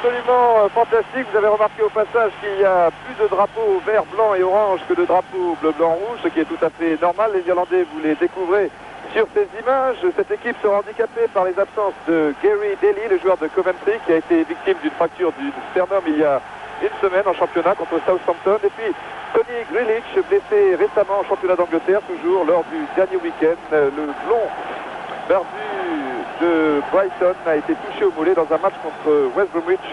absolument fantastique. Vous avez remarqué au passage qu'il y a plus de drapeaux vert, blanc et orange que de drapeaux bleu, blanc, rouge, ce qui est tout à fait normal. Les Irlandais, vous les découvrez sur ces images. Cette équipe sera handicapée par les absences de Gary Daly, le joueur de Coventry, qui a été victime d'une fracture du sternum il y a une semaine en championnat contre Southampton. Et puis Tony Grealish, blessé récemment en championnat d'Angleterre, toujours lors du dernier week-end. Le blond barbu de Brighton a été touché au mollet dans un match contre West Bromwich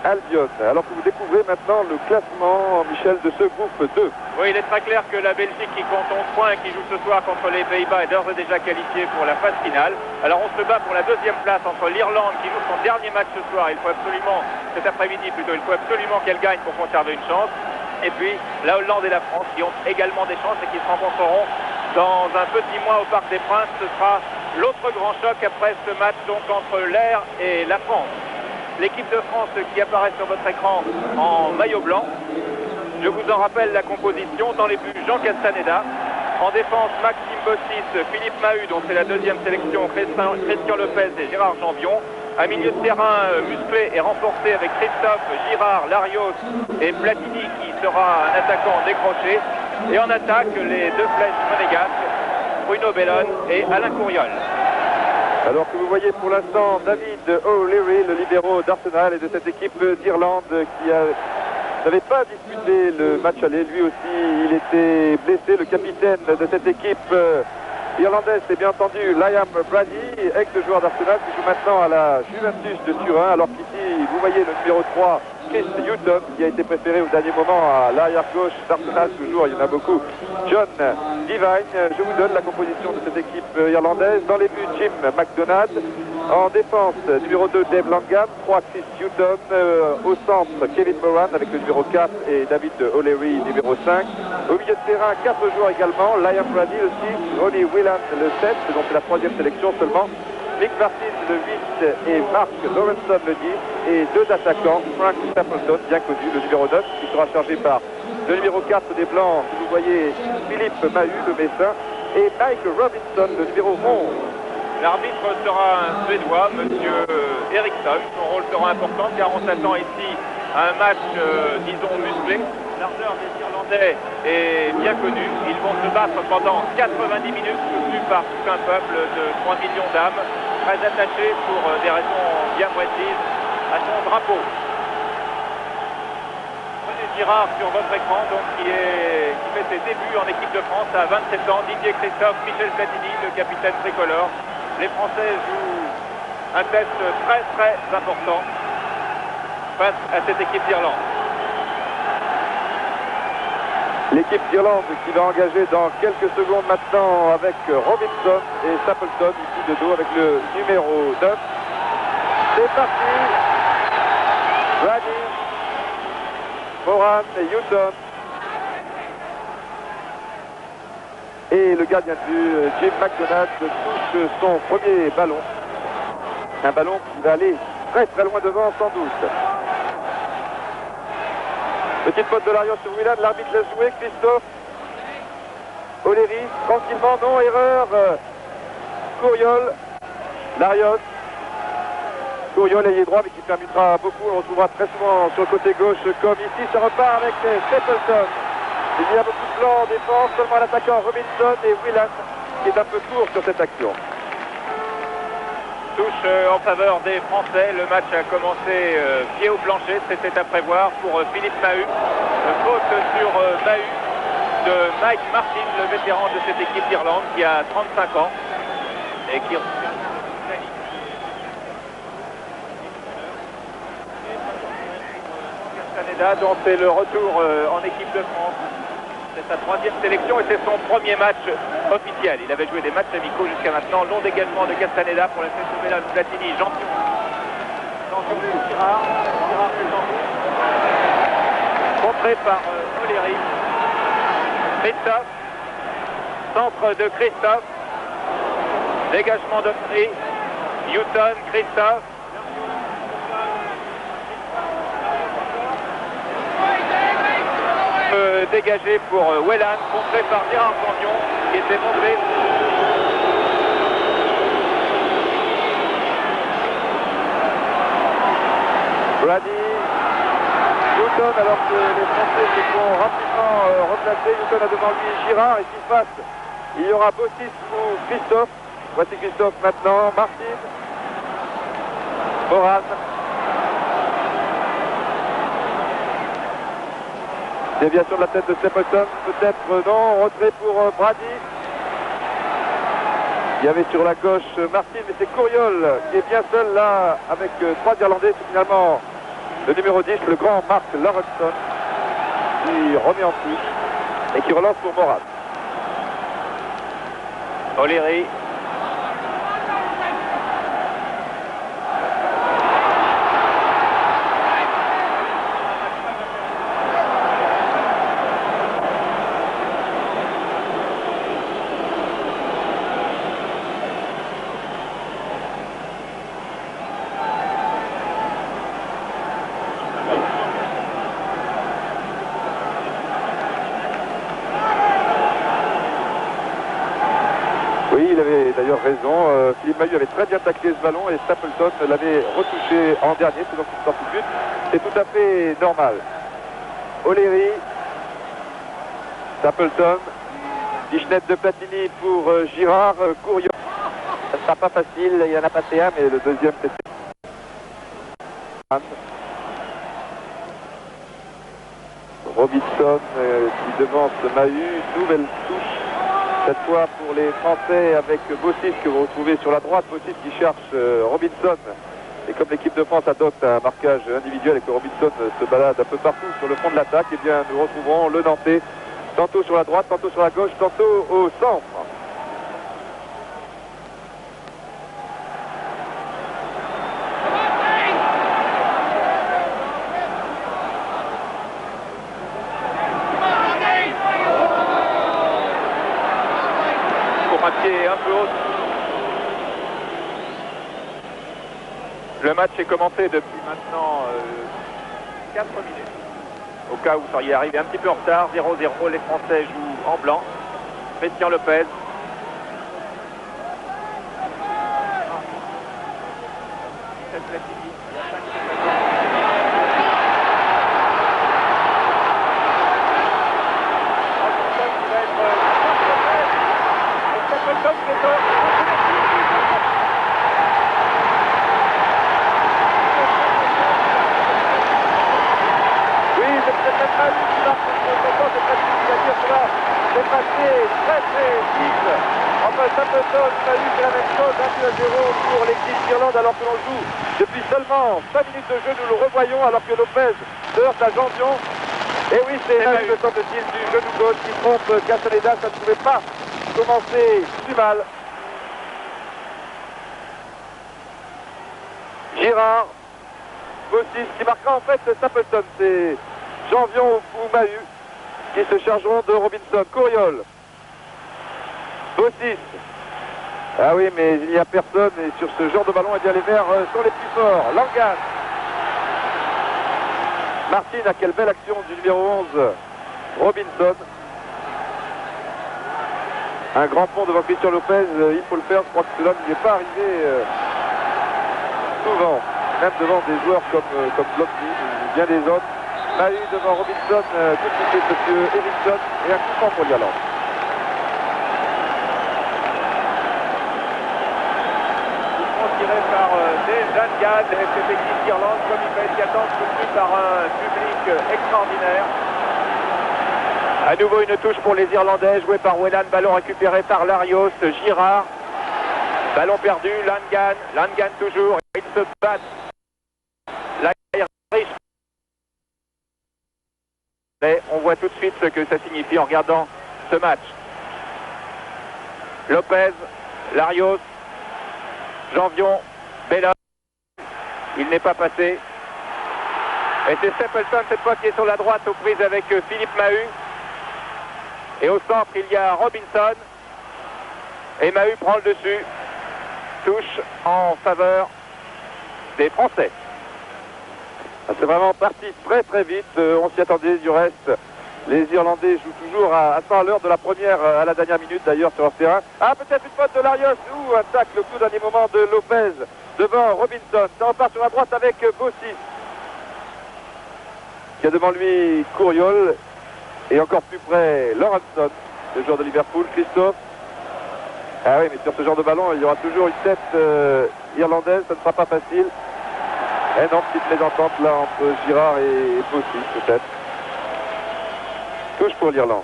Albion. Alors que vous découvrez maintenant le classement, Michel, de ce groupe 2. Oui, il est très clair que la Belgique, qui compte 11 points et qui joue ce soir contre les Pays-Bas, est d'ores et déjà qualifiée pour la phase finale. Alors on se bat pour la deuxième place entre l'Irlande, qui joue son dernier match ce soir. Il faut absolument, cet après-midi plutôt, il faut absolument qu'elle gagne pour conserver une chance. Et puis la Hollande et la France, qui ont également des chances et qui se rencontreront dans un petit mois au Parc des Princes. Ce sera l'autre grand choc après ce match donc entre l'Air et la France. L'équipe de France qui apparaît sur votre écran en maillot blanc. Je vous en rappelle la composition. Dans les buts, Jean Castaneda. En défense, Maxime Bossis, Philippe Mahut, dont c'est la deuxième sélection, Christian Lopez et Gérard Jambion. Un milieu de terrain musclé et renforcé avec Christophe, Girard, Larios et Platini, qui sera un attaquant décroché. Et en attaque, les deux flèches monégasques, Bruno Bellone et Alain Couriol. Alors que vous voyez pour l'instant David O'Leary, le libéro d'Arsenal et de cette équipe d'Irlande qui n'avait pas disputé le match aller. Lui aussi, il était blessé. Le capitaine de cette équipe irlandaise, c'est bien entendu Liam Brady, ex-joueur d'Arsenal, qui joue maintenant à la Juventus de Turin. Alors qu'ici, vous voyez le numéro 3, Chris Hughton, qui a été préféré au dernier moment à l'arrière-gauche d'Arsenal, toujours, il y en a beaucoup. John Divine. Je vous donne la composition de cette équipe irlandaise. Dans les buts, Jim McDonald. En défense, numéro 2, Dave Langham. 3, Chris Hughton. Au centre, Kevin Moran avec le numéro 4 et David O'Leary, numéro 5. Au milieu de terrain, 4 joueurs également. Liam Brady, le 6. Ronnie Whelan, le 7. Donc la troisième sélection seulement. Mick Martin, le 8, et Mark Lawrenson, le 10, et deux attaquants, Frank Stapleton, bien connu, le numéro 9, qui sera chargé par le numéro 4 des Blancs, que vous voyez, Philippe Mahut, le Messin, et Mike Robinson, le numéro 11. L'arbitre sera un Suédois, monsieur Eriksson. Son rôle sera important car on s'attend ici à un match, disons, musclé. L'ardeur des Irlandais est bien connue. Ils vont se battre pendant 90 minutes, soutenus par tout un peuple de 3 millions d'âmes, très attachés pour des raisons bien précises à son drapeau. René Girard sur votre écran, donc qui fait ses débuts en équipe de France à 27 ans. Didier Christophe, Michel Platini, le capitaine tricolore. Les Français jouent un test très très important face à cette équipe d'Irlande. L'équipe d'Irlande qui va engager dans quelques secondes maintenant avec Robinson et Stapleton ici de dos avec le numéro 9. C'est parti. Brady, Moran et Hughton. Et le gardien de but, Jim McDonald, touche son premier ballon. Un ballon qui va aller très très loin devant sans doute. Petite faute de Larios sur Whelan, l'arbitre laisse jouer, Christophe O'Leary, tranquillement, non, erreur, Couriol, Larios, Couriol ayez droit mais qui permettra beaucoup, on le retrouvera très souvent sur le côté gauche comme ici, ça repart avec Stapleton. Il y a beaucoup de blancs en défense, seulement l'attaquant Robinson et Whelan qui est un peu court sur cette action. Touche en faveur des Français. Le match a commencé pied au plancher. C'était à prévoir pour Philippe Mahut. Faute sur Mahut de Mike Martin, le vétéran de cette équipe d'Irlande qui a 35 ans et qui... Canada, dont c'est le retour en équipe de France. C'est sa troisième sélection et c'est son premier match officiel. Il avait joué des matchs amicaux jusqu'à maintenant. Long dégagement de Castaneda pour la sélection Bellone, Platini, Jampion. Girard contré par O'Leary. Christophe. Centre de Christophe. Dégagement d'Oxley. Newton, Christophe. Dégagé pour Whelan, contré par Gérard Jambion qui était montré. Brady, Newton, alors que les Français se font rapidement replacer. Newton a devant lui Girard et qui passe. Il y aura Bossis ou Christophe. Voici Christophe maintenant. Martin, Moran. Déviation de la tête de Stapleton, peut-être non. Retrait pour Brady. Il y avait sur la gauche Martin, mais c'est Couriol qui est bien seul là avec trois Irlandais. C'est finalement le numéro 10, le grand Mark Lawrenson, qui remet en touche et qui relance pour Moran. O'Leary. Il avait d'ailleurs raison, Philippe Mahut avait très bien taclé ce ballon et Stapleton l'avait retouché en dernier, c'est donc une sortie de but, c'est tout à fait normal. O'Leary, Stapleton, Dichenette de Platini pour Girard, Couriol. Ça ne sera pas facile, il y en a passé un, mais le deuxième c'était Robinson qui devance Mahut, nouvelle touche. Cette fois pour les Français avec Bossis que vous retrouvez sur la droite. Bossis qui cherche Robinson. Et comme l'équipe de France adopte un marquage individuel et que Robinson se balade un peu partout sur le front de l'attaque, eh bien nous retrouverons le Nantais tantôt sur la droite, tantôt sur la gauche, tantôt au centre. Un peu haute. Le match est commencé depuis maintenant 4 minutes. Au cas où vous seriez arrivé un petit peu en retard, 0-0, les Français jouent en blanc. Christian Lopez. C'est passé très vite. Enfin, Stapleton a eu la même chose, 1-0 pour l'équipe d'Irlande alors que l'on joue depuis seulement 5 minutes de jeu. Nous le revoyons alors que Lopez se heurte à Janvion. Et oui, c'est Mahut, me semble-t-il, du genou gauche qui trompe Castaneda. Ça ne pouvait pas commencer plus mal. Girard, Bossis qui marquera en fait Stapleton. C'est Janvion ou Mahut qui se chargeront de Robinson. Couriol, Bossis. Ah oui, mais il n'y a personne et sur ce genre de ballon, eh bien, les Verts sont les plus forts. Langan. Martin, à quelle belle action du numéro 11, Robinson. Un grand pont devant Christian Lopez, il faut le faire. Je crois que cela n'y est pas arrivé souvent, même devant des joueurs comme Blocky ou bien des autres. Mahut devant Robinson, tout de suite monsieur Eriksson et un coup franc pour l'Irlande. Tiré par des Langan, cette équipe d'Irlande, comme il va être attendu soutenu par un public extraordinaire. À nouveau une touche pour les Irlandais, joué par Whelan, ballon récupéré par Larios, Girard, ballon perdu, Langan toujours, ils se battent. L'Irish. Mais on voit tout de suite ce que ça signifie en regardant ce match. Lopez, Larios, Janvion, Bellon, il n'est pas passé. Et c'est Stapleton cette fois qui est sur la droite aux prises avec Philippe Mahut. Et au centre il y a Robinson. Et Mahut prend le dessus. Touche en faveur des Français. C'est vraiment parti très vite, on s'y attendait du reste. Les Irlandais jouent toujours à 100 à l'heure de la première à la dernière minute d'ailleurs sur leur terrain. Ah, peut-être une faute de Larios ou un tacle au tout dernier moment de Lopez devant Robinson. Ça repart sur la droite avec Bossis. qui a devant lui Couriol et encore plus près Lorenson, le joueur de Liverpool. Christophe. Ah oui, mais sur ce genre de ballon, il y aura toujours une tête irlandaise, ça ne sera pas facile. Et non, petite mésentente là entre Girard et Bossis peut-être. Touche pour l'Irlande.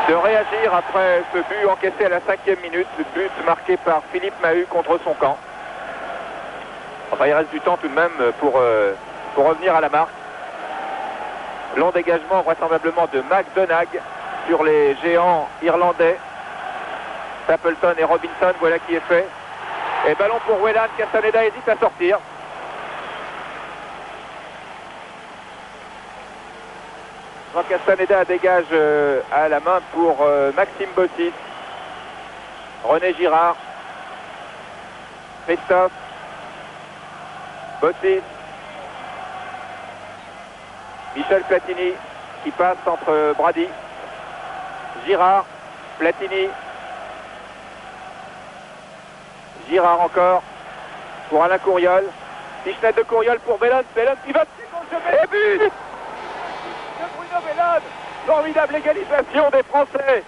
De réagir après ce but encaissé à la 5e minute, le but marqué par Philippe Mahut contre son camp. Enfin, il reste du temps tout de même pour revenir à la marque. Long dégagement vraisemblablement de McDonagh sur les géants irlandais. Stapleton et Robinson, voilà qui est fait. Et ballon pour Whelan, Castaneda hésite à sortir. Jean Castaneda dégage à la main pour Maxime Bossis. René Girard. Christophe. Bossis. Michel Platini qui passe entre Brady. Girard. Platini. Girard encore pour Alain Couriol. Pichenette de Couriol pour Bellon. Bellon qui va dessus contre le but de Bruno Bellon. Formidable égalisation des Français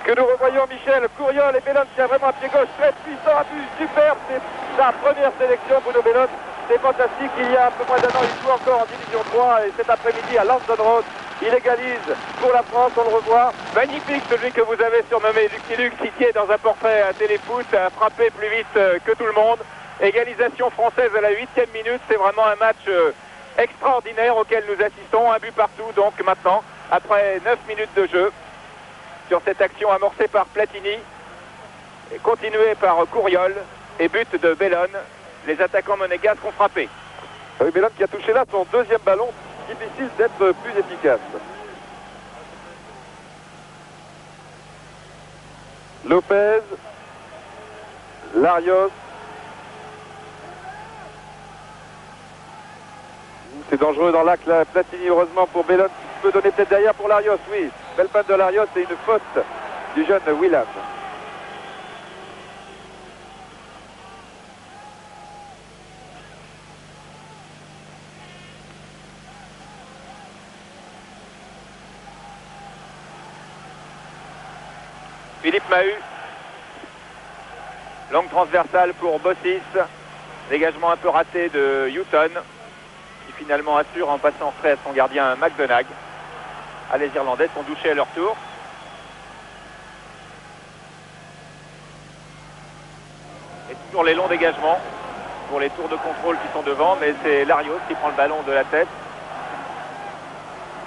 que nous revoyons. Michel Couriol et Bellon qui a vraiment un pied gauche très puissant, un but super. C'est sa première sélection, Bruno Bellon. C'est fantastique. Il y a un peu moins d'un an, il joue encore en Division 3 et cet après-midi à London Road. Il égalise pour la France, on le revoit. Magnifique, celui que vous avez surnommé Lucky Luke, cité dans un portrait à Téléfoot, a frappé plus vite que tout le monde. Égalisation française à la 8e minute, c'est vraiment un match extraordinaire auquel nous assistons. Un but partout, donc maintenant, après 9 minutes de jeu, sur cette action amorcée par Platini, et continuée par Couriol, et but de Bellon. Les attaquants monégasques ont frappé. Oui, Bellon qui a touché là son deuxième ballon. Difficile d'être plus efficace. Lopez, Larios. C'est dangereux dans l'axe là. Platini heureusement pour Bellon qui peut donner peut-être derrière pour Larios. Oui, belle panne de Larios et une faute du jeune William. Philippe Mahut. Longue transversale pour Bossis. Dégagement un peu raté de Houghton, qui finalement assure en passant frais à son gardien McDonagh. Ah, les Irlandais sont douchés à leur tour. Et toujours les longs dégagements pour les tours de contrôle qui sont devant, mais c'est Larios qui prend le ballon de la tête.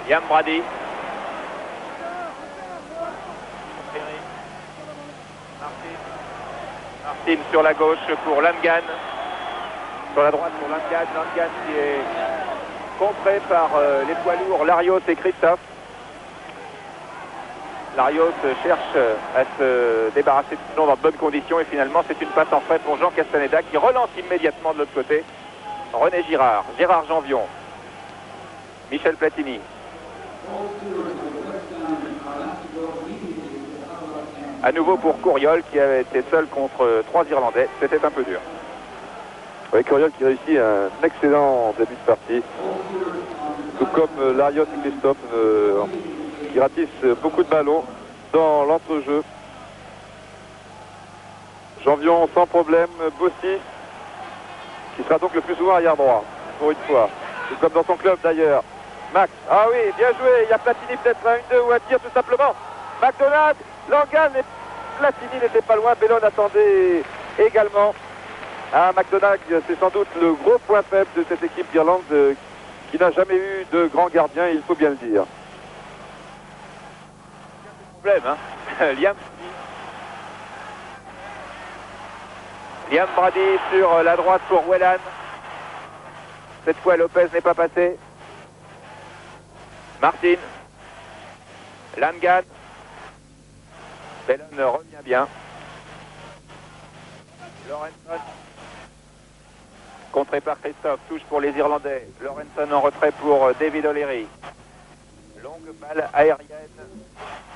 Liam Brady. Martin sur la gauche pour Langan. Sur la droite pour Langan. Langan qui est contré par les poids lourds Larios et Christophe. Larios cherche à se débarrasser du ballon dans de bonnes conditions et finalement c'est une passe en frais pour Jean Castaneda qui relance immédiatement de l'autre côté. René Girard, Gérard Janvion, Michel Platini. À nouveau pour Couriol qui avait été seul contre 3 Irlandais. C'était un peu dur. Oui, Couriol qui réussit un excellent début de partie. Tout comme Larios et Christophe qui ratissent beaucoup de ballons dans l'entrejeu. Janvion sans problème. Bossis qui sera donc le plus souvent arrière droit pour une fois. Tout comme dans son club d'ailleurs. Max. Ah oui, bien joué. Il y a Platini peut-être à 1-2 ou à tir tout simplement. McDonagh, Langan et Platini n'était pas loin. Bellon attendait également. Ah, McDonagh, c'est sans doute le gros point faible de cette équipe d'Irlande qui n'a jamais eu de grand gardien, il faut bien le dire. Problème, hein. Liam Brady sur la droite pour Whelan. Cette fois, Lopez n'est pas passé. Martin. Langan. Bellon revient bien. Lorenson. Contré par Christophe. Touche pour les Irlandais. Lorenson en retrait pour David O'Leary. Longue balle aérienne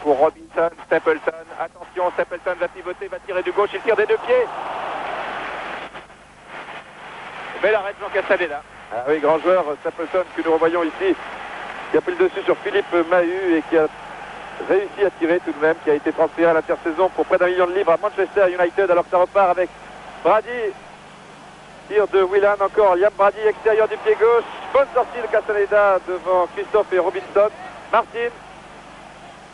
pour Robinson. Stapleton. Attention, Stapleton va pivoter, va tirer du gauche. Il tire des deux pieds. Bel arrêt de Jean Castaneda. Ah oui, grand joueur, Stapleton, que nous revoyons ici, qui a pris le dessus sur Philippe Mahut et qui a réussi à tirer tout de même, qui a été transféré à l'intersaison pour près d'1 million de livres à Manchester United, alors que ça repart avec Brady. Tir de Whelan encore, Liam Brady, extérieur du pied gauche. Bonne sortie de Castaneda devant Christophe et Robinson. Martin,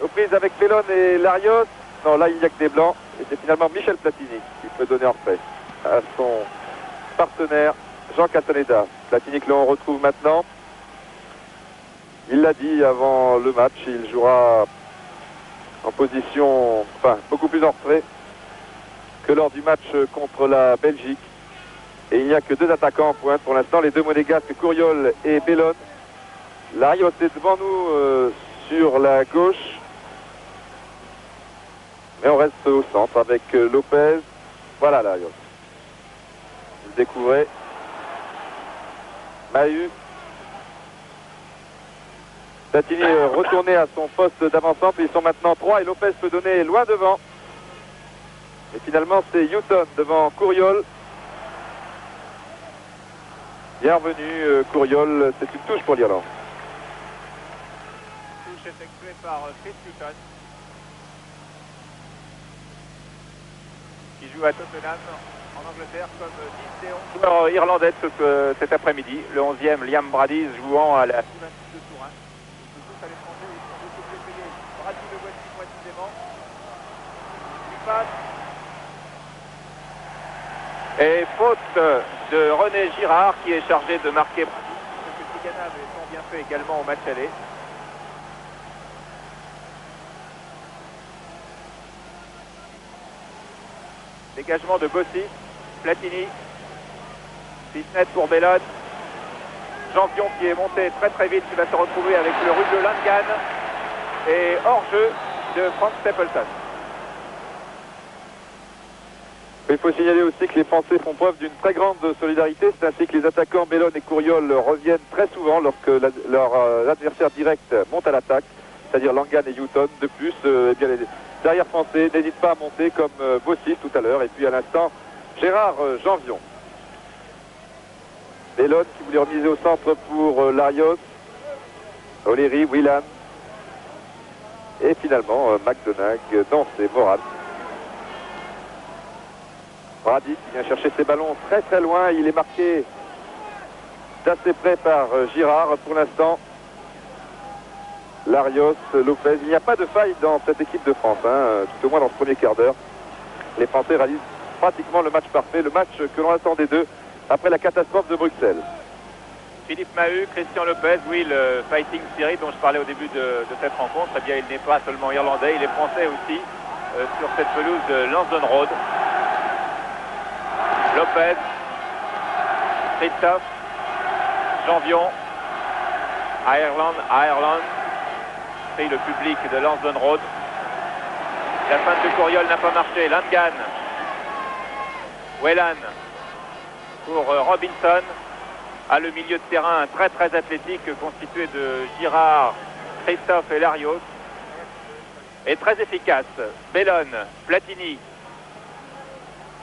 aux prises avec Bellon et Larios. Non, là il n'y a que des blancs. Et c'est finalement Michel Platini qui peut donner en fait à son partenaire Jean Castaneda. Platini que l'on retrouve maintenant. Il l'a dit avant le match, il jouera en position, enfin beaucoup plus en retrait que lors du match contre la Belgique. Et il n'y a que 2 attaquants en pointe pour l'instant, les 2 monégasques, Couriol et Bellon. Larios est devant nous sur la gauche. Mais on reste au centre avec Lopez. Voilà Larios. Vous le découvrez. Mahut. Platini retourné à son poste d'avant-centre. Ils sont maintenant 3 et Lopez peut donner loin devant. Et finalement c'est Houghton devant Couriol. Bienvenue Couriol, c'est une touche pour l'Irlande. Touche effectuée par Chris Houghton, qui joue à Tottenham en Angleterre comme 10 des 11 joueurs irlandais cet après-midi. Le 11e, Liam Brady, jouant à la Juventus de Turin. Ils sont tous à l'étranger, ils sont beaucoup mieux payés. Brady le voici précisément. Il passe. Et faute de René Girard qui est chargé de marquer Brady. Parce que Tigana avait tant bien fait également au match aller. Dégagement de Bossi, Platini, 6 pour Bellon. Jean-Pion qui est monté très très vite, qui va se retrouver avec le rude de Langan. Et hors-jeu de Frank Stapleton. Il faut signaler aussi que les Français font preuve d'une très grande solidarité. C'est ainsi que les attaquants Bellon et Couriol reviennent très souvent lorsque leur adversaire direct monte à l'attaque, c'est-à-dire Langan et Houghton. De plus, eh bien, les derrière français n'hésitent pas à monter comme Bossi tout à l'heure. Et puis à l'instant, Gérard Janvion. Bellon qui voulait remiser au centre pour Larios. O'Leary, Whelan. Et finalement, McDonagh dans ses morales. Brady qui vient chercher ses ballons très très loin. Il est marqué d'assez près par Girard pour l'instant. Larios, Lopez. Il n'y a pas de faille dans cette équipe de France, hein, tout au moins dans ce premier quart d'heure. Les Français réalisent pratiquement le match parfait, le match que l'on attendait d'eux après la catastrophe de Bruxelles. Philippe Mahut, Christian Lopez, oui, le Fighting Spirit dont je parlais au début de cette rencontre, eh bien, il n'est pas seulement irlandais, il est français aussi sur cette pelouse de Lansdowne Road. Lopez, Christophe, Janvion, Ireland, et le public de Lansdowne Road. La fin de Couriol n'a pas marché. Langan, Whelan pour Robinson. À le milieu de terrain très très athlétique constitué de Girard, Christophe et Larios. Et très efficace. Bellon, Platini.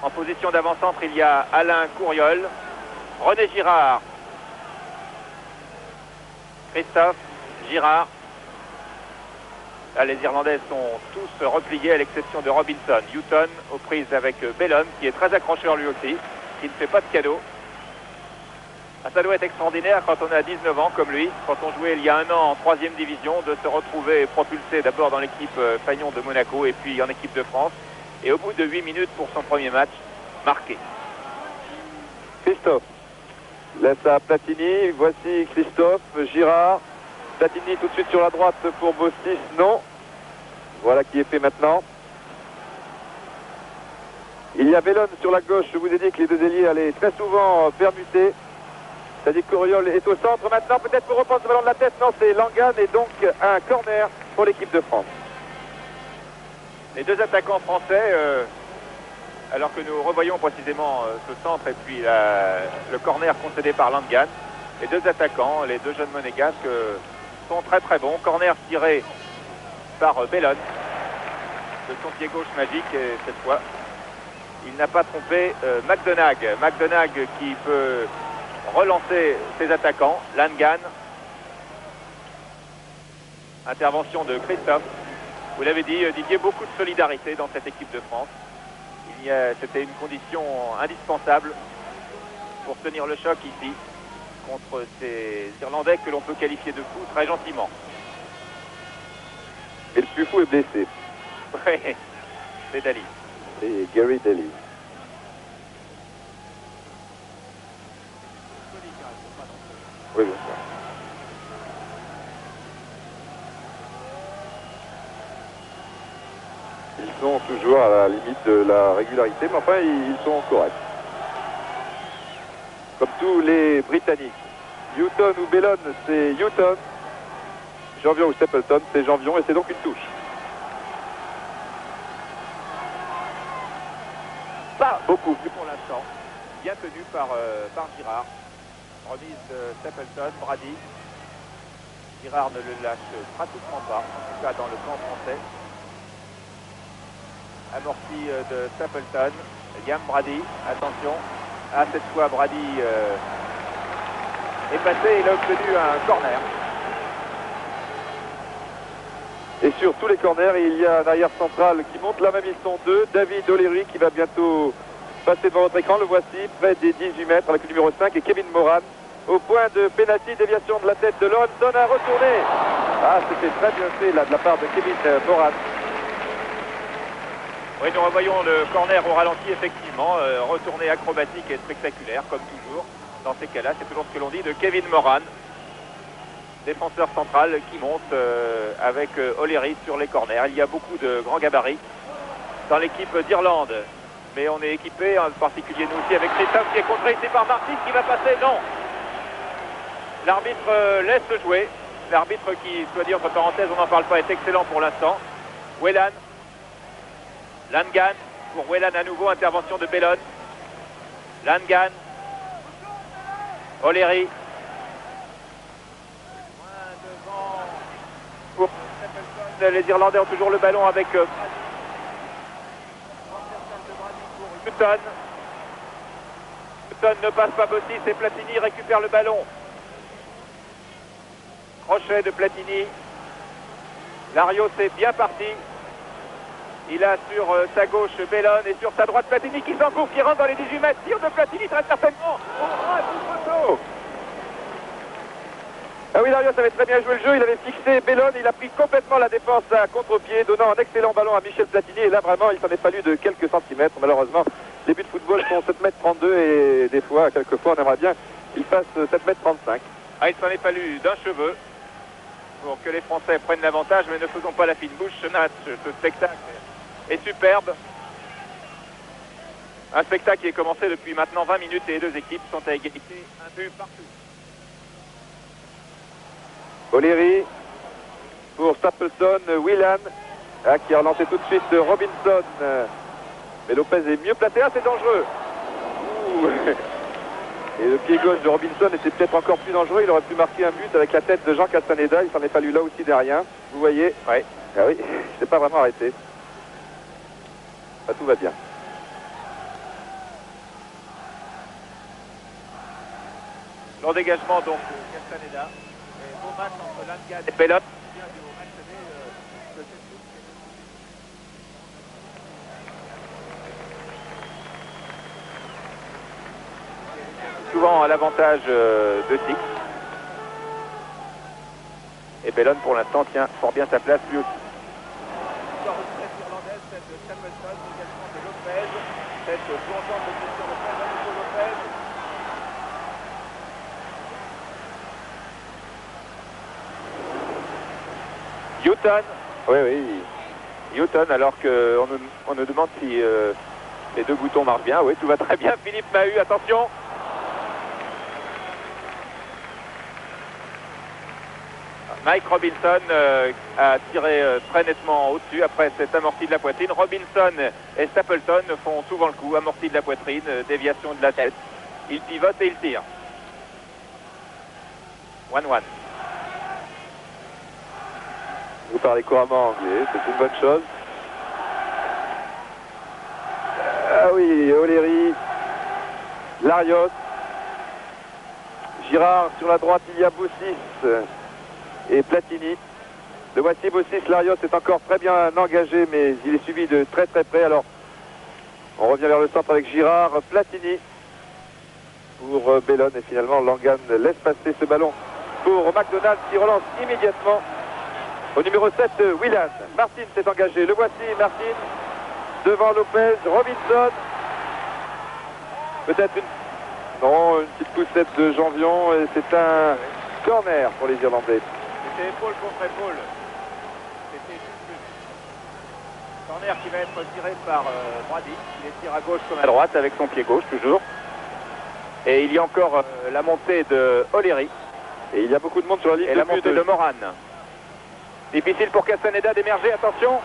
En position d'avant-centre, il y a Alain Couriol, René Girard, Christophe, Girard. Là, les Irlandais sont tous repliés à l'exception de Robinson. Houghton aux prises avec Bellon, qui est très accrocheur lui aussi, qui ne fait pas de cadeau. Ah, ça doit être extraordinaire quand on a 19 ans comme lui, quand on jouait il y a 1 an en 3e division, de se retrouver propulsé d'abord dans l'équipe Fagnon de Monaco et puis en équipe de France. Et au bout de 8 minutes pour son premier match, marqué. Christophe laisse à Platini. Voici Christophe, Girard. Platini tout de suite sur la droite pour Bossis. Non. Voilà qui est fait maintenant. Il y a Bellon sur la gauche. Je vous ai dit que les 2 ailiers allaient très souvent permuter. C'est-à-dire que Couriol est au centre maintenant. Peut-être pour reprendre ce ballon de la tête. Non, c'est Langan et donc un corner pour l'équipe de France. Les 2 attaquants français, alors que nous revoyons précisément ce centre et puis le corner concédé par Langan, les 2 attaquants, les 2 jeunes monégasques sont très très bons. Corner tiré par Bellon de son pied gauche magique et cette fois il n'a pas trompé McDonagh. McDonagh qui peut relancer ses attaquants. Langan. Intervention de Christophe. Vous l'avez dit, Didier, beaucoup de solidarité dans cette équipe de France. C'était une condition indispensable pour tenir le choc ici contre ces Irlandais que l'on peut qualifier de fous très gentiment. Et le plus fou est blessé. Oui, c'est Daly. Et Gary Daly. Oui, bien sûr. Ils sont toujours à la limite de la régularité, mais enfin, ils sont corrects. Comme tous les Britanniques. Houghton ou Bellon, c'est Houghton. Janvion ou Stapleton, c'est Janvion, et c'est donc une touche. Pas beaucoup. Pour l'instant, bien tenu par Girard. Remise de Stapleton, Brady. Girard ne le lâche pratiquement pas, en tout cas dans le camp français. Amorti de Stapleton, Liam Brady, attention. Ah, cette fois Brady est passé, il a obtenu un corner. Et sur tous les corners, il y a un arrière central qui monte. Là même, ils sont deux. David O'Leary qui va bientôt passer devant votre écran. Le voici, près des 18 mètres avec le numéro 5. Et Kevin Moran au point de pénalty, déviation de la tête de Lorenson à retourner. Ah, c'était très bien fait là de la part de Kevin Moran. Oui, nous revoyons le corner au ralenti, effectivement. Retourné acrobatique et spectaculaire, comme toujours. Dans ces cas-là, c'est toujours ce que l'on dit de Kevin Moran. Défenseur central qui monte avec O'Leary sur les corners. Il y a beaucoup de grands gabarits dans l'équipe d'Irlande. Mais on est équipé, en particulier nous aussi, avec Christophe qui est contré ici par Martin qui va passer. Non. L'arbitre laisse jouer. L'arbitre qui, soit dit entre parenthèses, on n'en parle pas, est excellent pour l'instant. Whelan. Langan. Pour Whelan à nouveau, intervention de Bellon. Langan. O'Leary. Pour les Irlandais ont toujours le ballon avec Houghton. Houghton ne passe pas Bossis et Platini récupère le ballon. Crochet de Platini. Larios est bien parti. Il a sur sa gauche Bellon et sur sa droite Platini qui s'engouffre, qui rentre dans les 18 mètres. Tire de Platini très certainement. Oh, ah oui, Larios avait très bien joué le jeu, il avait fixé Bellon, il a pris complètement la défense à contre-pied, donnant un excellent ballon à Michel Platini, et là vraiment il s'en est fallu de quelques centimètres. Malheureusement, les buts de football sont 7,32 m et des fois, quelquefois, on aimerait bien qu'ils fassent 7,35 m. Ah, il s'en est fallu d'un cheveu pour que les Français prennent l'avantage, mais ne faisons pas la fine bouche. Ce match, ce spectacle est superbe. Un spectacle qui est commencé depuis maintenant 20 minutes et les deux équipes sont à égalité, un but partout. O'Leary pour Stapleton, Whelan qui a relancé tout de suite Robinson. Mais Lopez est mieux placé. Ah, c'est dangereux. Ouh. Et le pied gauche de Robinson était peut-être encore plus dangereux. Il aurait pu marquer un but avec la tête de Jean Castaneda. Il s'en est fallu là aussi derrière. Vous voyez. Ouais. Ah oui, il s'est pas vraiment arrêté. Ah, tout va bien. Long dégagement donc de Castaneda. Beau match entre Langan et Bellon. Souvent à l'avantage de Six. Et Bellon pour l'instant tient fort bien sa place lui aussi. Victoire retraite irlandaise, celle de Stapleton, également de Lopez. Cette plongeante de Christian Lopez, à nouveau Lopez. Houghton. Oui, oui. Houghton, alors qu'on nous demande si les deux boutons marchent bien. Oui, tout va très bien. Philippe Mahut, attention. Mike Robinson a tiré très nettement au-dessus après cette amortie de la poitrine. Robinson et Stapleton font souvent le coup. Amortie de la poitrine, déviation de la tête. Il pivote et il tire. 1-1. Vous parlez couramment anglais, c'est une bonne chose. Ah oui, O'Leary, Larios, Girard sur la droite, il y a Boussis et Platini. Le voici Boussis, Larios est encore très bien engagé, mais il est suivi de très très près. Alors, on revient vers le centre avec Girard, Platini pour Bellon, et finalement Langan laisse passer ce ballon pour McDonald qui relance immédiatement au numéro 7, Whelan. Martin s'est engagé, le voici, Martin devant Lopez, Robinson, peut-être une petite poussette de Janvion, et c'est un corner pour les Irlandais. C'était épaule contre épaule. C'était juste corner qui va être tiré par Brady. Il les tire à gauche comme à droite avec son pied gauche toujours. Et il y a encore la montée de O'Leary. Et il y a beaucoup de monde sur la ligne et de la montée de Moran. Difficile pour Castaneda d'émerger, attention.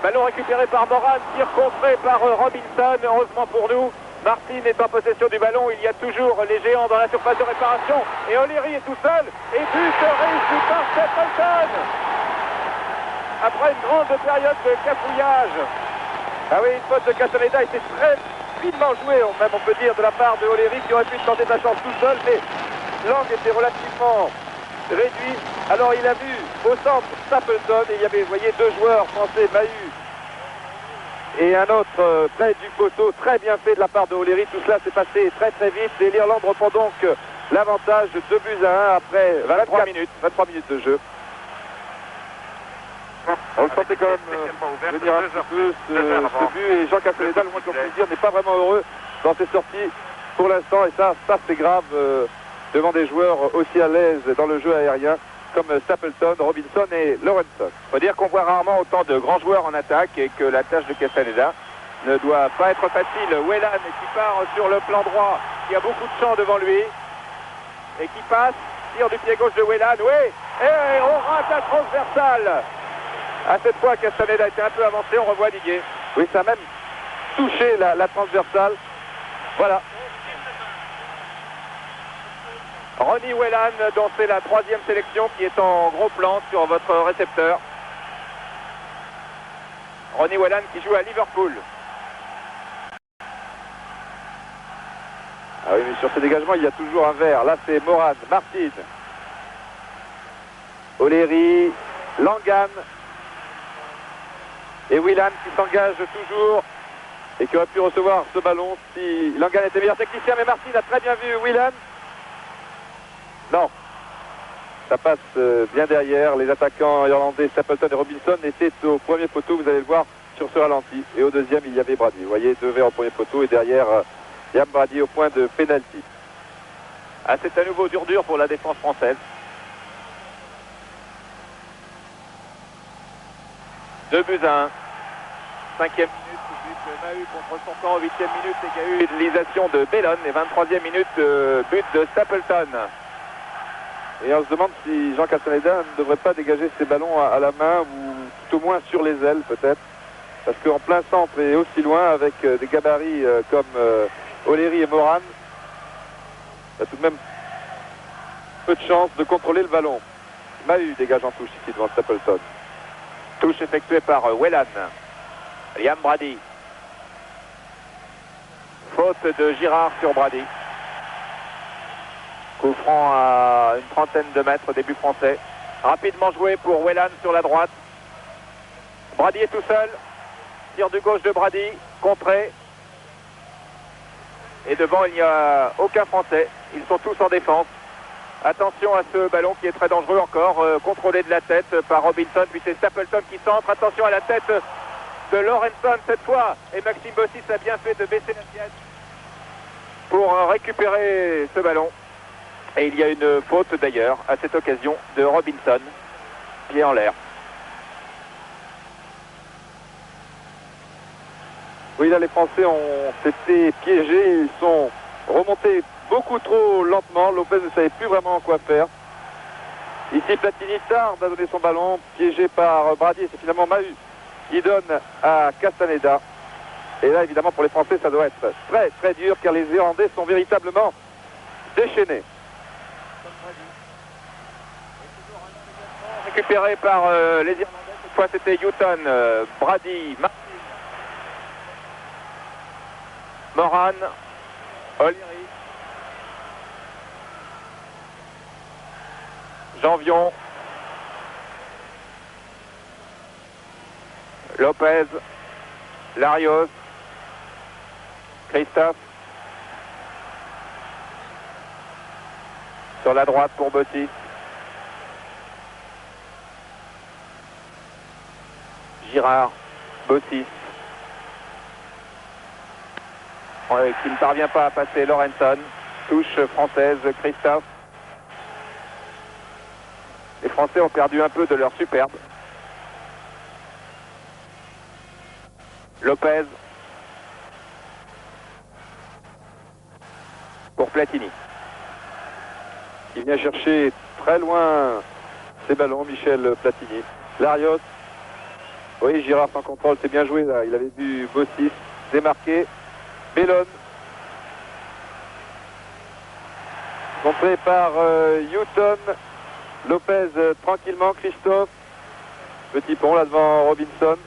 Ballon récupéré par Moran, tir contré par Robinson, heureusement pour nous. Martin est en possession du ballon, il y a toujours les géants dans la surface de réparation. Et O'Leary est tout seul, et but réussi par Stapleton. Après une grande période de cafouillage. Ah oui, une faute de Castaneda était très finement jouée, même on peut dire, de la part de O'Leary qui aurait pu tenter sa chance tout seul, mais l'angle était relativement réduit. Alors il a vu au centre Stapleton, et il y avait, vous voyez, deux joueurs français, Mahut et un autre près du poteau, très bien fait de la part de O'Leary. Tout cela s'est passé très très vite et l'Irlande reprend donc l'avantage de 2-1 après 23 minutes de jeu. On le sentait quand même venir un petit peu ce but, et Jean Castaneda, le moins qu'on puisse dire, n'est pas vraiment heureux dans ses sorties pour l'instant, et ça c'est grave devant des joueurs aussi à l'aise dans le jeu aérien comme Stapleton, Robinson et Lawrenson. Il faut dire qu'on voit rarement autant de grands joueurs en attaque et que la tâche de Castaneda ne doit pas être facile. Whelan qui part sur le plan droit, qui a beaucoup de champ devant lui et qui passe, tire du pied gauche de Whelan, oui, et on rate la transversale. À cette fois, Castaneda était un peu avancé, on revoit Diguet. Oui, ça a même touché la transversale. Voilà. Ronnie Whelan, dont c'est la troisième sélection qui est en gros plan sur votre récepteur. Ronnie Whelan qui joue à Liverpool. Ah oui, mais sur ce dégagement, il y a toujours un vert. Là, c'est Moran, Martin, O'Leary, Langan et Whelan qui s'engage toujours et qui aurait pu recevoir ce ballon si Langan était meilleur technicien. Mais Martin a très bien vu Whelan. Non, ça passe bien derrière. Les attaquants irlandais Stapleton et Robinson étaient au premier poteau, vous allez le voir sur ce ralenti. Et au deuxième, il y avait Brady. Vous voyez, deux verts au premier poteau et derrière, Liam Brady au point de pénalty. Ah, c'est à nouveau dur pour la défense française. 2-1. 5e minute, but de Mahut contre son camp. 8e minute, il y a eu utilisation de Bellon. Et 23e minute, but de Stapleton. Et on se demande si Jean Castaneda ne devrait pas dégager ses ballons à la main, ou tout au moins sur les ailes peut-être. Parce qu'en plein centre et aussi loin, avec des gabarits comme O'Leary et Moran, il y a tout de même peu de chance de contrôler le ballon. Mahut dégage en touche ici devant Stapleton. Touche effectuée par Whelan. Liam Brady. Faute de Girard sur Brady. Coup franc à une trentaine de mètres, début français. Rapidement joué pour Whelan sur la droite. Brady est tout seul. Tir du gauche de Brady, contré. Et devant, il n'y a aucun Français. Ils sont tous en défense. Attention à ce ballon qui est très dangereux encore. Contrôlé de la tête par Robinson. Puis c'est Stapleton qui centre. Attention à la tête de Lawrenson cette fois. Et Maxime Bossis a bien fait de baisser la pièce pour récupérer ce ballon. Et il y a une faute d'ailleurs à cette occasion de Robinson, pied en l'air. Oui, là les Français ont été piégés, ils sont remontés beaucoup trop lentement. Lopez ne savait plus vraiment quoi faire. Ici Platini tarde à donner son ballon, piégé par Brady, et c'est finalement Mahut qui donne à Castaneda. Et là évidemment pour les Français ça doit être très très dur, car les Irlandais sont véritablement déchaînés. Récupéré par les Irlandais, cette fois c'était Houghton, Brady, Martin, Moran, O'Leary. Janvion. Lopez. Larios. Christophe. Sur la droite pour Bossis. Girard. Bossis. Qui ne parvient pas à passer Lorenson. Touche française, Christophe. Les Français ont perdu un peu de leur superbe. Lopez. Pour Platini. Il vient chercher très loin ses ballons, Michel Platini. Larios. Oui, Girard sans contrôle, c'est bien joué là. Il avait vu Bossis démarquer. Bellone. Contré par Houghton. Lopez tranquillement. Christophe. Petit pont là devant Robinson.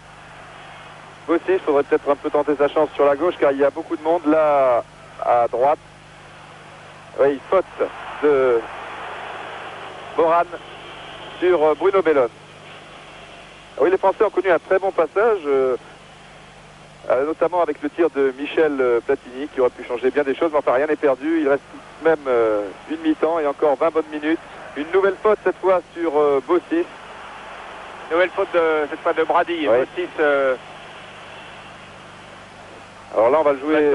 Bossis, il faudrait peut-être un peu tenter sa chance sur la gauche car il y a beaucoup de monde là à droite. Oui, faute de Moran sur Bruno Bellone. Oui, les Français ont connu un très bon passage, notamment avec le tir de Michel Platini qui aurait pu changer bien des choses, mais enfin rien n'est perdu. Il reste même une mi-temps et encore 20 bonnes minutes. Une nouvelle faute cette fois sur Bossis. Nouvelle faute cette fois de Brady. Oui. Bossis. Alors là, on va le jouer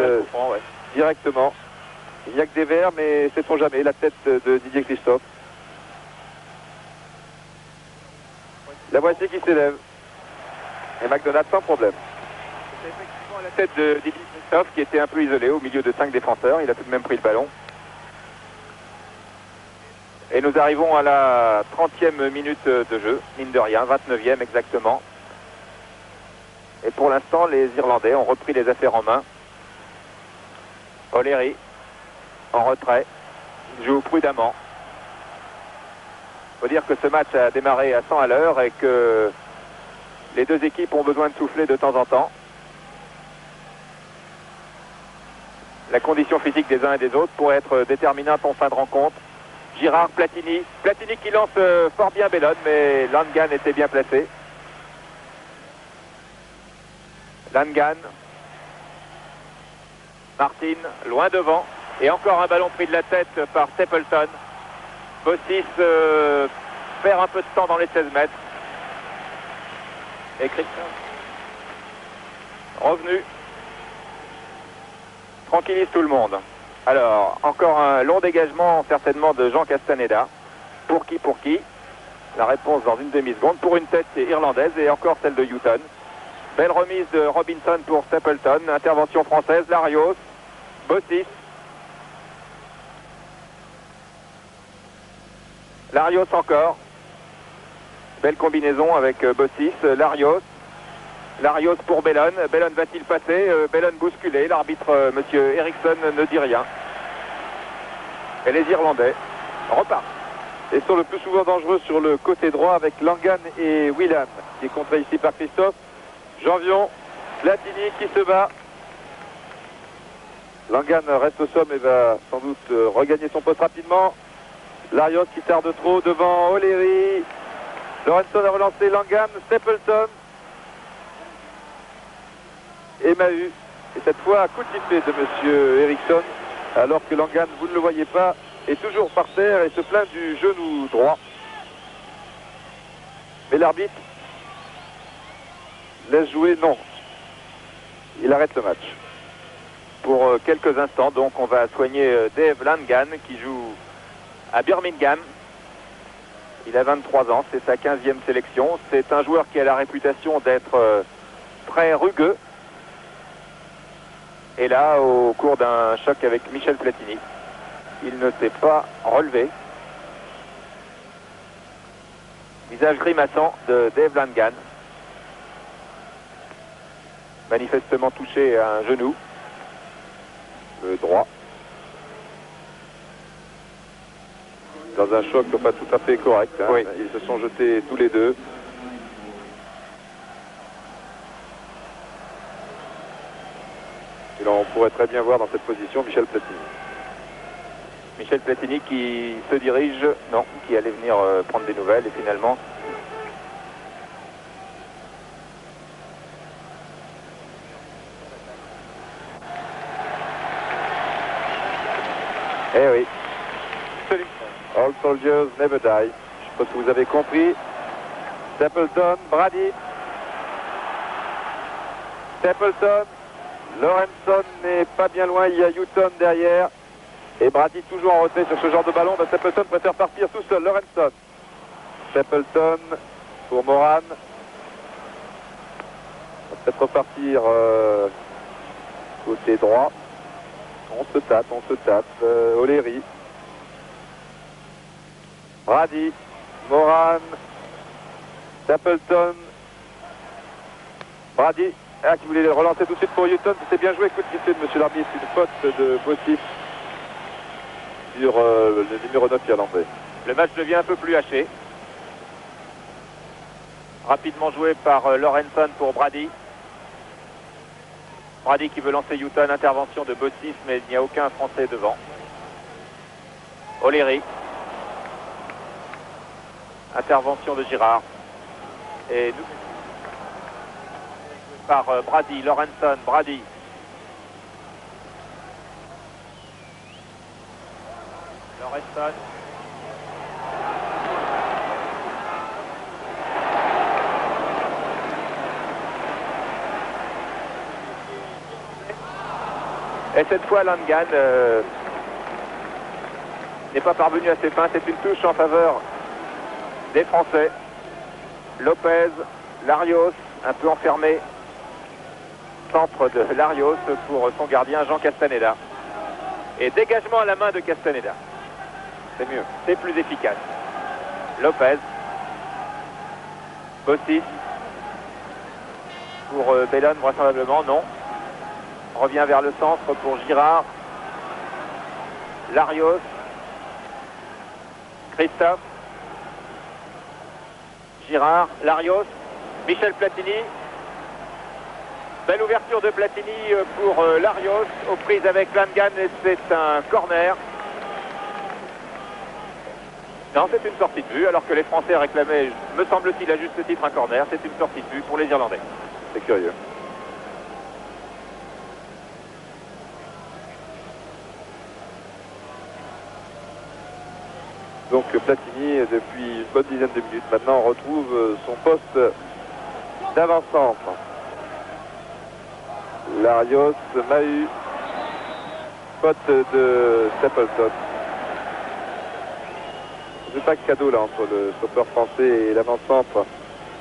directement. Il n'y a que des verts, mais sait-on jamais. La tête de Didier Christophe. La voici qui s'élève. Et McDonald sans problème. C'est effectivement la tête de Didier Christophe qui était un peu isolé au milieu de 5 défenseurs. Il a tout de même pris le ballon. Et nous arrivons à la 30e minute de jeu, mine de rien, 29e exactement. Et pour l'instant, les Irlandais ont repris les affaires en main. O'Leary, en retrait, joue prudemment. Il faut dire que ce match a démarré à 100 à l'heure et que les deux équipes ont besoin de souffler de temps en temps. La condition physique des uns et des autres pourrait être déterminante en fin de rencontre. Girard, Platini. Platini qui lance fort bien Bellone, mais Langan était bien placé. Langan. Martin, loin devant. Et encore un ballon pris de la tête par Stapleton. Bossis perd un peu de temps dans les 16 mètres. Et Christophe. Revenu. Tranquillise tout le monde. Alors, encore un long dégagement certainement de Jean Castaneda. Pour qui? La réponse dans une demi-seconde. Pour une tête irlandaise et encore celle de Houghton. Belle remise de Robinson pour Stapleton. Intervention française. Larios. Bossis. Larios encore. Belle combinaison avec Bossis. Larios. Larios pour Bellone. Bellone va-t-il passer? Bellone bousculé. L'arbitre, monsieur Eriksson, ne dit rien. Et les Irlandais repartent. Et sont le plus souvent dangereux sur le côté droit avec Langan et Whelan, qui est contré ici par Christophe. Janvion, Platini qui se bat. Langan reste au somme et va sans doute regagner son poste rapidement. Larios qui tarde trop devant O'Leary. Lorenson a relancé Langan, Stapleton. Et Mahut. Et cette fois, coup de sifflet de monsieur Eriksson, alors que Langan, vous ne le voyez pas, est toujours par terre et se plaint du genou droit. Mais l'arbitre laisse jouer, non. Il arrête le match. Pour quelques instants, donc on va soigner Dave Langan qui joue à Birmingham. Il a 23 ans, c'est sa 15e sélection. C'est un joueur qui a la réputation d'être très rugueux. Et là, au cours d'un choc avec Michel Platini, il ne s'est pas relevé. Visage grimaçant de Dave Langan. Manifestement touché à un genou. Le droit. Dans un choc pas tout à fait correct. Hein. Oui. Ils se sont jetés tous les deux. Et là, on pourrait très bien voir dans cette position Michel Platini. Michel Platini qui se dirige, non, qui allait venir prendre des nouvelles et finalement... Eh oui. All soldiers never die. Je pense que vous avez compris. Stapleton, Brady. Stapleton. Lorenson n'est pas bien loin. Il y a Houghton derrière. Et Brady toujours en retrait sur ce genre de ballon. Ben, Stapleton préfère partir tout seul. Lorenson. Stapleton pour Moran. On va peut-être repartir côté droit. On se tape. O'Leary. Brady. Moran. Stapleton. Brady. Qui voulait le relancer tout de suite pour Houghton. C'est bien joué. Coup de pied de monsieur l'arbitre. Une faute de Bossis sur le numéro 9 irlandais. Le match devient un peu plus haché. Rapidement joué par Lorenson pour Brady. Brady qui veut lancer Houghton, intervention de Bossis, mais il n'y a aucun Français devant. O'Leary. Intervention de Girard. Et nous par Brady, Lorenson, Brady. Lorenson. Et cette fois, Langan n'est pas parvenu à ses fins. C'est une touche en faveur des Français. Lopez, Larios, un peu enfermé. Centre de Larios pour son gardien Jean Castaneda. Et dégagement à la main de Castaneda. C'est mieux, c'est plus efficace. Lopez. Bossis. Pour Bellon, vraisemblablement, non. Revient vers le centre pour Girard. Larios. Christophe. Girard. Larios. Michel Platini. Belle ouverture de Platini pour Larios. Aux prises avec Langan et c'est un corner. Non, c'est une sortie de but alors que les Français réclamaient, me semble-t-il à juste titre, un corner. C'est une sortie de but pour les Irlandais. C'est curieux. Donc Platini, depuis une bonne dizaine de minutes, maintenant retrouve son poste d'avant-centre. Larios, Mahut, pote de Stapleton. C'est pas de cadeau là entre le stoppeur français et l'avant-centre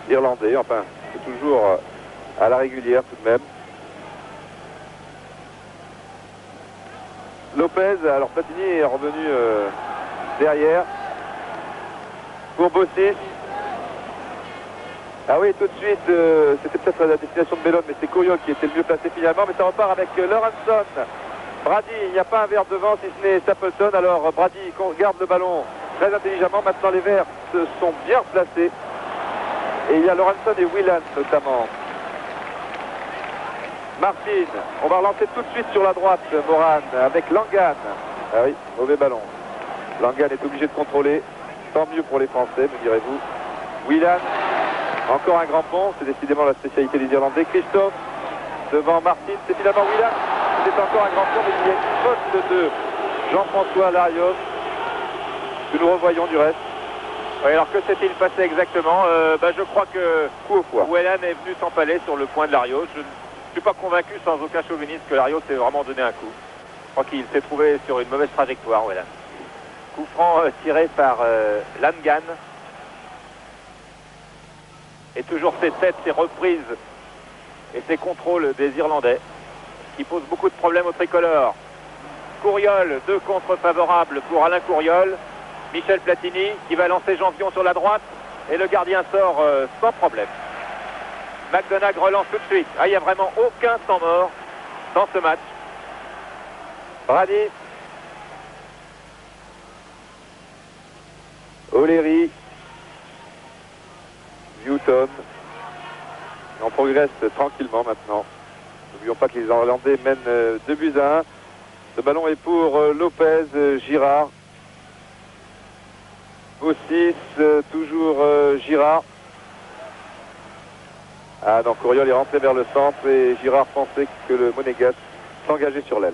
irlandais. Enfin, c'est toujours à la régulière tout de même. Lopez, alors Platini est revenu derrière pour Bossis. Ah oui, tout de suite, c'était peut-être la destination de Bellon, mais c'est Couriol qui était le mieux placé finalement. Mais ça repart avec Lorenson. Brady, il n'y a pas un verre devant si ce n'est Stapleton. Alors Brady garde le ballon très intelligemment. Maintenant les Verts se sont bien placés. Et il y a Lorenson et Whelan notamment. Martin, on va relancer tout de suite sur la droite, Moran, avec Langan. Ah oui, mauvais ballon. Langan est obligé de contrôler. Tant mieux pour les Français, me direz-vous. Whelan. Encore un grand pont, c'est décidément la spécialité des Irlandais. Christophe devant Martin, c'est finalement Whelan. C'est encore un grand pont, mais il y a une faute de Jean-François Larios que nous revoyons du reste. Oui, alors que s'est-il passé exactement? Je crois que Whelan est venu s'empaler sur le point de Larios. Je ne suis pas convaincu, sans aucun chauvinisme, que Larios ait vraiment donné un coup. Je crois qu'il s'est trouvé sur une mauvaise trajectoire, Whelan. Coup franc tiré par Langan. Et toujours ces têtes, ces reprises et ces contrôles des Irlandais qui posent beaucoup de problèmes aux tricolores. Couriol, 2 contre favorables pour Alain Couriol. Michel Platini qui va lancer Jean-Vion sur la droite et le gardien sort sans problème. McDonagh relance tout de suite. Ah, il n'y a vraiment aucun temps mort dans ce match. Brady. O'Leary. Houghton. On progresse tranquillement maintenant. N'oublions pas que les Irlandais mènent 2 buts à 1. Ce ballon est pour Lopez, Girard. Au 6, toujours Girard. Ah non, Courriol est rentré vers le centre et Girard pensait que le Monégasque s'engageait sur l'aile.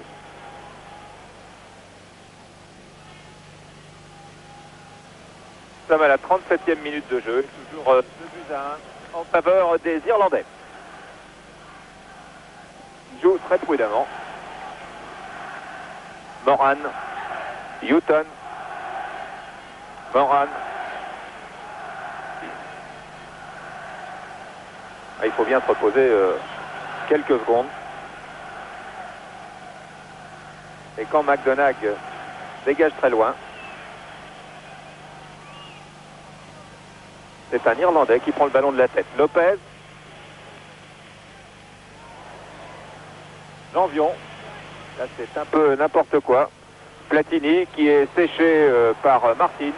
Nous sommes à la 37e minute de jeu, toujours 2 buts à 1 en faveur des Irlandais. Ils jouent très prudemment. Moran, Houghton, Moran. Ah, il faut bien se reposer quelques secondes. Et quand McDonagh dégage très loin, c'est un Irlandais qui prend le ballon de la tête. Lopez. Janvion. Là, c'est un peu n'importe quoi. Platini qui est séché par Martin.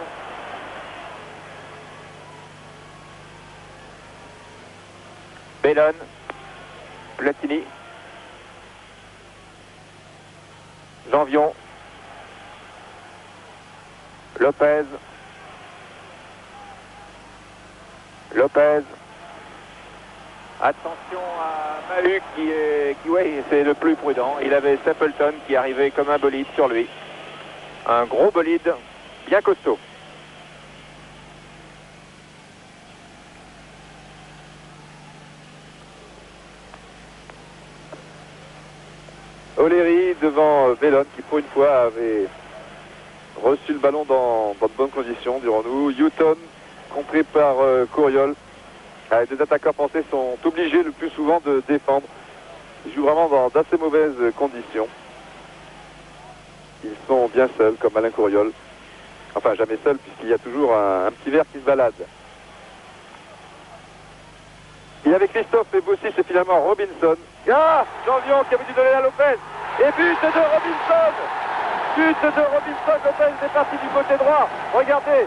Bellon. Platini. Janvion. Lopez. Lopez. Attention à Mahut qui c'est le plus prudent. Il avait Stapleton qui arrivait comme un bolide sur lui. Un gros bolide, bien costaud. O'Leary devant Bellon qui pour une fois avait reçu le ballon dans de bonnes conditions, dirons-nous. Houghton contré par Courriol. Les deux attaquants français sont obligés le plus souvent de défendre. Ils jouent vraiment dans d'assez mauvaises conditions. Ils sont bien seuls, comme Alain Courriol. Enfin, jamais seuls, puisqu'il y a toujours un petit verre qui se balade. Il y avait Christophe et Bossis, c'est finalement Robinson. Ah, Janvion qui avait dû donner à Lopez. Et but de Robinson. But de Robinson. Lopez est parti du côté droit. Regardez.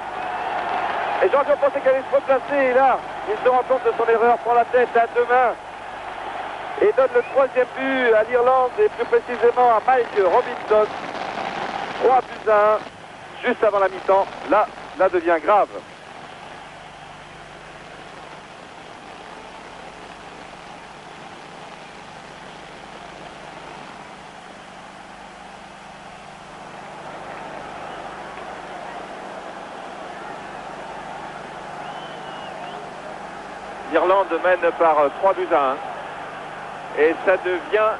Et Janvion pensait qu'elle allait se replacer. Et là, il se rend compte de son erreur, prend la tête à deux mains. Et donne le troisième but à l'Irlande et plus précisément à Mike Robinson. 3 buts à 1, juste avant la mi-temps. Là devient grave. L'Irlande mène par 3 buts à 1. Et ça devient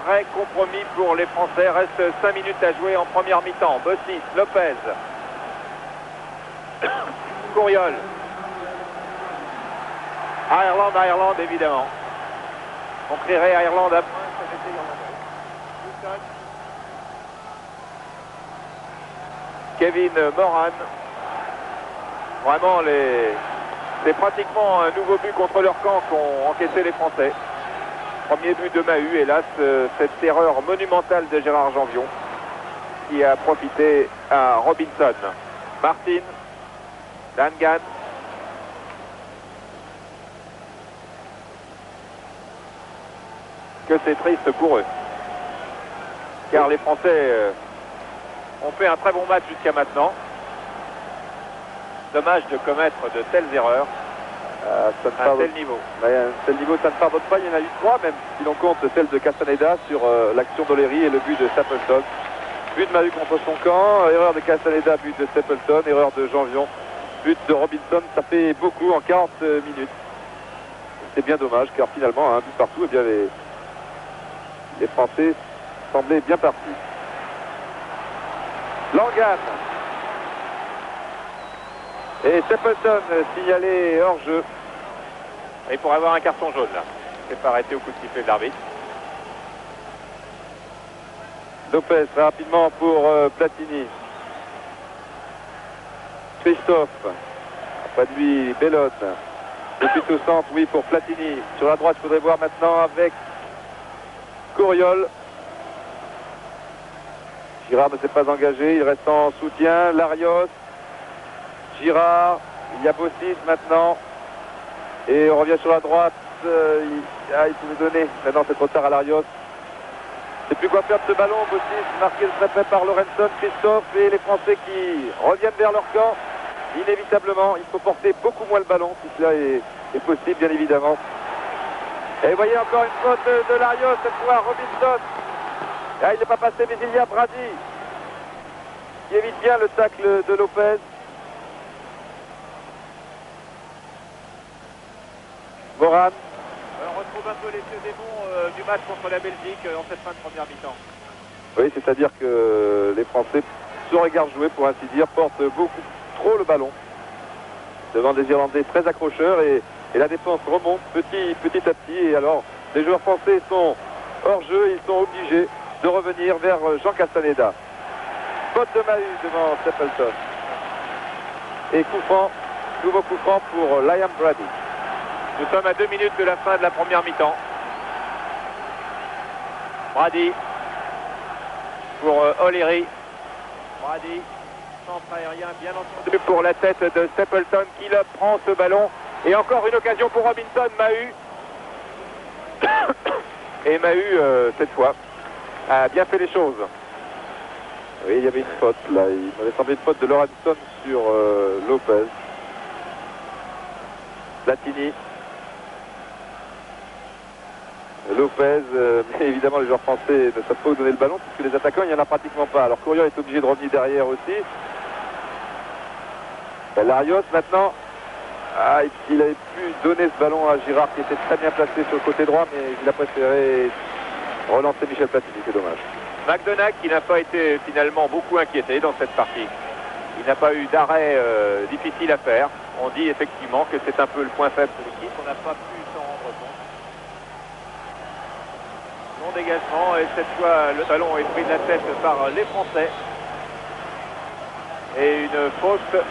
très compromis pour les Français. Reste 5 minutes à jouer en première mi-temps. Bossis, Lopez. Courriol. Ireland évidemment. On crierait Ireland après. Kevin Moran. Vraiment c'est pratiquement un nouveau but contre leur camp qu'ont encaissé les Français. Premier but de Mahut, hélas, cette erreur monumentale de Gérard Janvion qui a profité à Robinson. Martin, Langan. Que c'est triste pour eux. Car les Français ont fait un très bon match jusqu'à maintenant. Dommage de commettre de telles erreurs à un tel niveau. À un tel niveau, ça ne pardonne pas. Il y en a eu 3 même, si l'on compte celle de Castaneda sur l'action d'O'Leary et le but de Stapleton. But de Mahut contre son camp, erreur de Castaneda, but de Stapleton, erreur de Janvion, but de Robinson. Ça fait beaucoup en 40 minutes. C'est bien dommage car finalement, un but partout, eh bien les Français semblaient bien partis. Langan. Et Stapleton signalé hors-jeu. Il pourrait avoir un carton jaune là. C'est pas arrêté au coup de sifflet de l'arbitre. Lopez très rapidement pour Platini. Christophe. Après de lui, Bellon. Depuis au centre, oui, pour Platini. Sur la droite, il faudrait voir maintenant avec Courriol. Girard ne s'est pas engagé, il reste en soutien. Larios. Girard, il y a Bossis maintenant. Et on revient sur la droite. Il pouvait donner. Maintenant, c'est trop tard à Larios. C'est plus quoi faire de ce ballon. Bossis marqué très près par Lorenson, Christophe et les Français qui reviennent vers leur camp. Inévitablement, il faut porter beaucoup moins le ballon si cela est possible, bien évidemment. Et voyez encore une faute de Larios, cette fois Robinson. Ah, il n'est pas passé, mais il y a Brady qui évite bien le tacle de Lopez. Moran. On retrouve un peu les démons du match contre la Belgique en cette fin de première mi-temps. Oui, c'est-à-dire que les Français se regardent jouer, pour ainsi dire, portent beaucoup trop le ballon devant des Irlandais très accrocheurs et la défense remonte petit à petit. Et alors, les joueurs français sont hors jeu, ils sont obligés de revenir vers Jean Castaneda. Faute de Mahut devant Stapleton. Et coup franc, nouveau coup franc pour Liam Brady. Nous sommes à 2 minutes de la fin de la première mi-temps. Brady pour O'Leary. Brady, centre aérien bien entendu pour la tête de Stapleton qui prend ce ballon. Et encore une occasion pour Robinson, Mahut. Et Mahut, cette fois, a bien fait les choses. Oui, il y avait une faute là. Il m'avait semblé une faute de Lorenson sur Lopez. Platini. Lopez, mais évidemment les joueurs français ne savent pas où donner le ballon puisque les attaquants il n'y en a pratiquement pas. Alors Courion est obligé de revenir derrière aussi. Larios maintenant, il avait pu donner ce ballon à Girard qui était très bien placé sur le côté droit, mais il a préféré relancer Michel Platini, c'est dommage. McDonagh qui n'a pas été finalement beaucoup inquiété dans cette partie. Il n'a pas eu d'arrêt difficile à faire. On dit effectivement que c'est un peu le point faible de l'équipe. On n'a pas pu s'en rendre compte. Long dégagement et cette fois le ballon est pris de la tête par les Français. Et une faute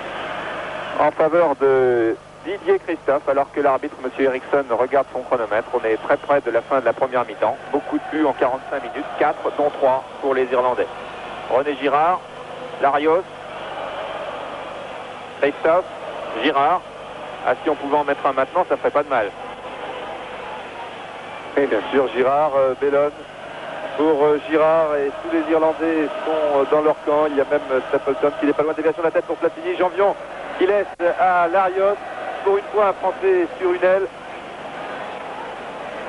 en faveur de Didier Christophe, alors que l'arbitre, M. Eriksson, regarde son chronomètre. On est très près de la fin de la première mi-temps. Beaucoup de buts en 45 minutes, 4 dont 3 pour les Irlandais. René Girard, Larios, Christophe, Girard. Si on pouvait en mettre un maintenant, ça ferait pas de mal. Et bien sûr, Girard, Bellone. Pour Girard, et tous les Irlandais sont dans leur camp. Il y a même Stapleton qui n'est pas loin de déviation de la tête pour Platini. Janvion qui laisse à Larios. Pour une fois un Français sur une aile.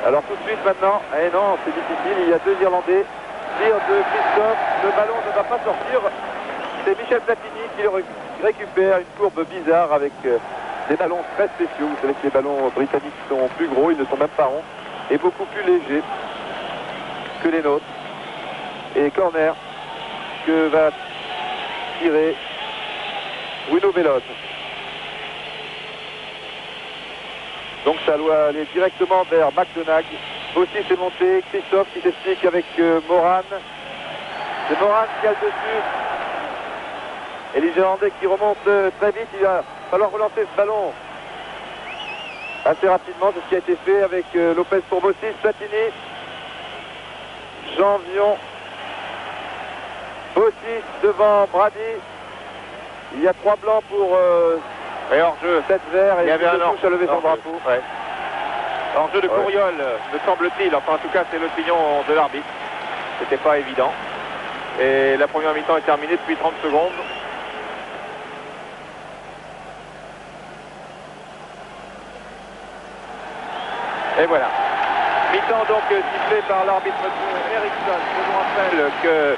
Alors tout de suite maintenant, non, c'est difficile, il y a 2 Irlandais. Tir de Christophe, le ballon ne va pas sortir. C'est Michel Platini qui le récupère, une courbe bizarre avec des ballons très spéciaux. Vous savez que les ballons britanniques sont plus gros, ils ne sont même pas ronds, et beaucoup plus légers que les nôtres. Et corner que va tirer Bruno Bellone. Donc ça doit aller directement vers McDonagh. Aussi c'est monté, Christophe qui s'explique avec Moran. C'est Moran qui a le dessus. Et les Irlandais qui remontent très vite. Il va falloir relancer ce ballon assez rapidement. C'est ce qui a été fait avec Lopez pour Bossis, Platini, Janvion, Bossis devant Brady. Il y a 3 blancs pour et hors-jeu. 7 verts et il y avait un touche à lever son drapeau. Ouais. Hors-jeu de Couriol, me semble-t-il. Enfin, en tout cas, c'est l'opinion de l'arbitre. C'était pas évident. Et la première mi-temps est terminée depuis 30 secondes. Et voilà. Mi-temps donc sifflé par l'arbitre Eriksson. Je vous rappelle que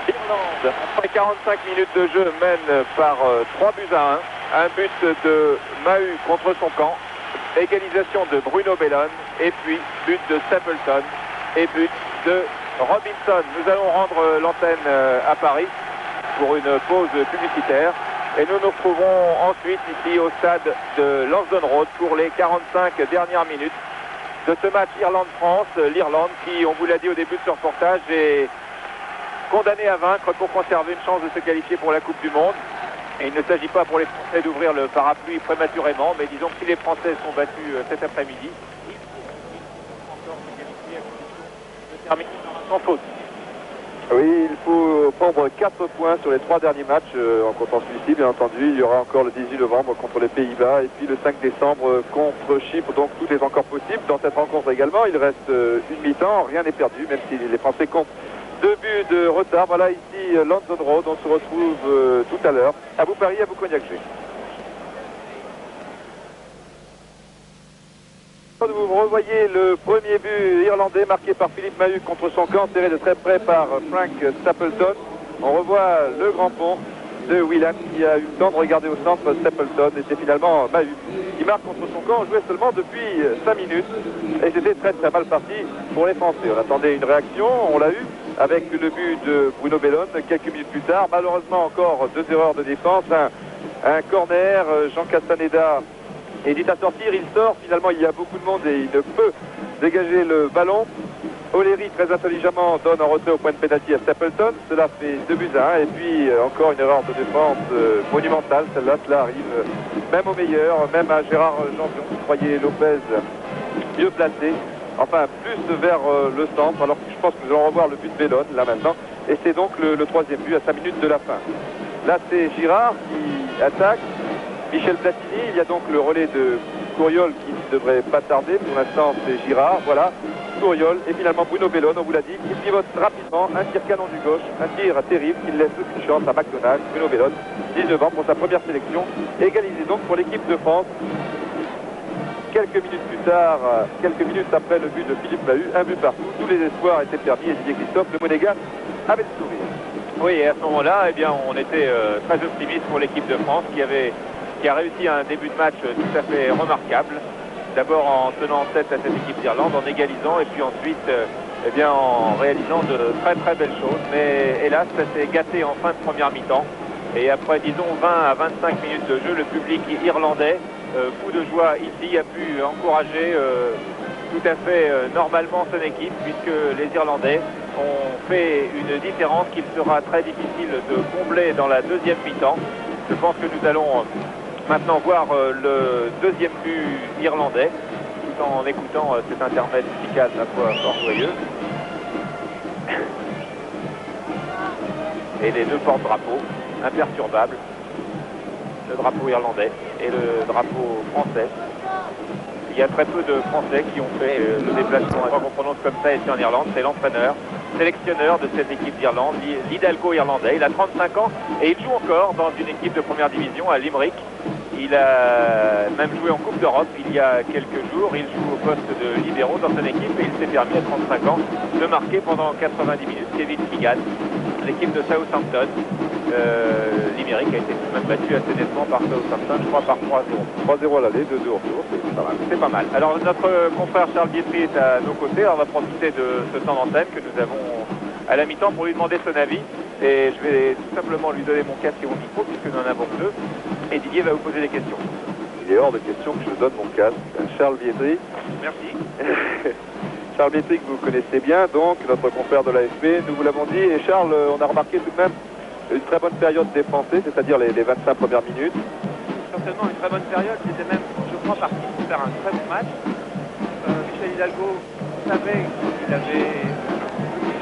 l'Irlande, après 45 minutes de jeu, mène par 3 buts à 1. Un but de Mahut contre son camp, égalisation de Bruno Bellone, et puis but de Stapleton et but de Robinson. Nous allons rendre l'antenne à Paris pour une pause publicitaire et nous nous retrouvons ensuite ici au stade de Lansdowne Road pour les 45 dernières minutes de ce match Irlande-France. L'Irlande qui, on vous l'a dit au début de ce reportage, est condamnée à vaincre pour conserver une chance de se qualifier pour la Coupe du Monde. Et il ne s'agit pas pour les Français d'ouvrir le parapluie prématurément, mais disons que si les Français sont battus cet après-midi, ils pourront encore se qualifier à condition de terminer sans faute. Oui, il faut prendre 4 points sur les 3 derniers matchs, en comptant celui-ci, bien entendu. Il y aura encore le 18 novembre contre les Pays-Bas et puis le 5 décembre contre Chypre. Donc tout est encore possible dans cette rencontre également. Il reste une mi-temps, rien n'est perdu, même si les Français comptent 2 buts de retard. Voilà ici London Road, on se retrouve tout à l'heure à Paris, à Cognac-G. Vous revoyez le premier but irlandais marqué par Philippe Mahut contre son camp, tiré de très près par Frank Stapleton. On revoit le grand pont de Whelan qui a eu le temps de regarder au centre Stapleton et c'est finalement Mahut qui marque contre son camp. On jouait seulement depuis 5 minutes et c'était très très mal parti pour les Français. On attendait une réaction, on l'a eu avec le but de Bruno Bellone quelques minutes plus tard. Malheureusement encore 2 erreurs de défense, un corner, Jean Castaneda hésite à sortir, il sort, finalement il y a beaucoup de monde et il ne peut dégager le ballon. O'Leary très intelligemment donne un retrait au point de pénalty à Stapleton, cela fait 2-1 et puis encore une erreur de défense monumentale, cela arrive même au meilleur, même à Gérard Jampion qui croyait Lopez mieux placé, enfin plus vers le centre, alors que je pense que nous allons revoir le but de Bellone là maintenant, et c'est donc le 3e but à 5 minutes de la fin. Là c'est Girard qui attaque, Michel Platini, il y a donc le relais de Couriol qui ne devrait pas tarder. Pour l'instant, c'est Girard, voilà, Couriol et finalement Bruno Bellone, on vous l'a dit, qui pivote rapidement, un tir canon du gauche, un tir terrible qui ne laisse aucune chance à McDonald. Bruno Bellone, 19 ans pour sa première sélection, égalisé donc pour l'équipe de France. Quelques minutes plus tard, quelques minutes après le but de Philippe Mahut, un but partout, tous les espoirs étaient permis et Didier Christophe, le Monégasque, avait le sourire. Oui, et à ce moment-là, eh bien, on était très optimiste pour l'équipe de France qui a réussi un début de match tout à fait remarquable. D'abord en tenant en tête à cette équipe d'Irlande, en égalisant et puis ensuite eh bien, en réalisant de très très belles choses. Mais hélas, ça s'est gâté en fin de première mi-temps. Et après, disons, 20 à 25 minutes de jeu, le public irlandais, fou de joie ici, a pu encourager tout à fait normalement son équipe, puisque les Irlandais ont fait une différence qu'il sera très difficile de combler dans la deuxième mi-temps. Je pense que nous allons maintenant voir le 2e but irlandais, tout en écoutant cet intermède musical à la fois fort joyeux. Et les 2 porte-drapeaux, imperturbables, le drapeau irlandais et le drapeau français. Il y a très peu de Français qui ont fait le déplacement, je crois qu'on prononce comme ça ici en Irlande, c'est l'entraîneur, sélectionneur de cette équipe d'Irlande, l'Hidalgo irlandais. Il a 35 ans et il joue encore dans une équipe de première division à Limerick. Il a même joué en Coupe d'Europe il y a quelques jours. Il joue au poste de libéraux dans son équipe et il s'est permis à 35 ans de marquer pendant 90 minutes Kevin Keegan, l'équipe de Southampton. Limerick a été tout de même battu assez nettement par Southampton, je crois par 3-0. 3-0 à l'aller, 2-2 au retour, c'est pas mal. C'est pas mal. Alors notre confrère Charles Bietri est à nos côtés. Alors, on va profiter de ce temps d'antenne que nous avons à la mi-temps pour lui demander son avis. Et je vais tout simplement lui donner mon casque et mon micro puisque nous en avons que 2. Et Didier va vous poser des questions. Il est hors de question que je donne mon casque à Charles Bietri. Merci. Charles Bietri que vous connaissez bien, donc notre confrère de l'AFP, nous vous l'avons dit. Et Charles, on a remarqué tout de même une très bonne période des Français, c'est-à-dire les 25 premières minutes. Certainement une très bonne période, ils étaient même, je crois, partis pour faire un très bon match. Michel Hidalgo savait qu'il avait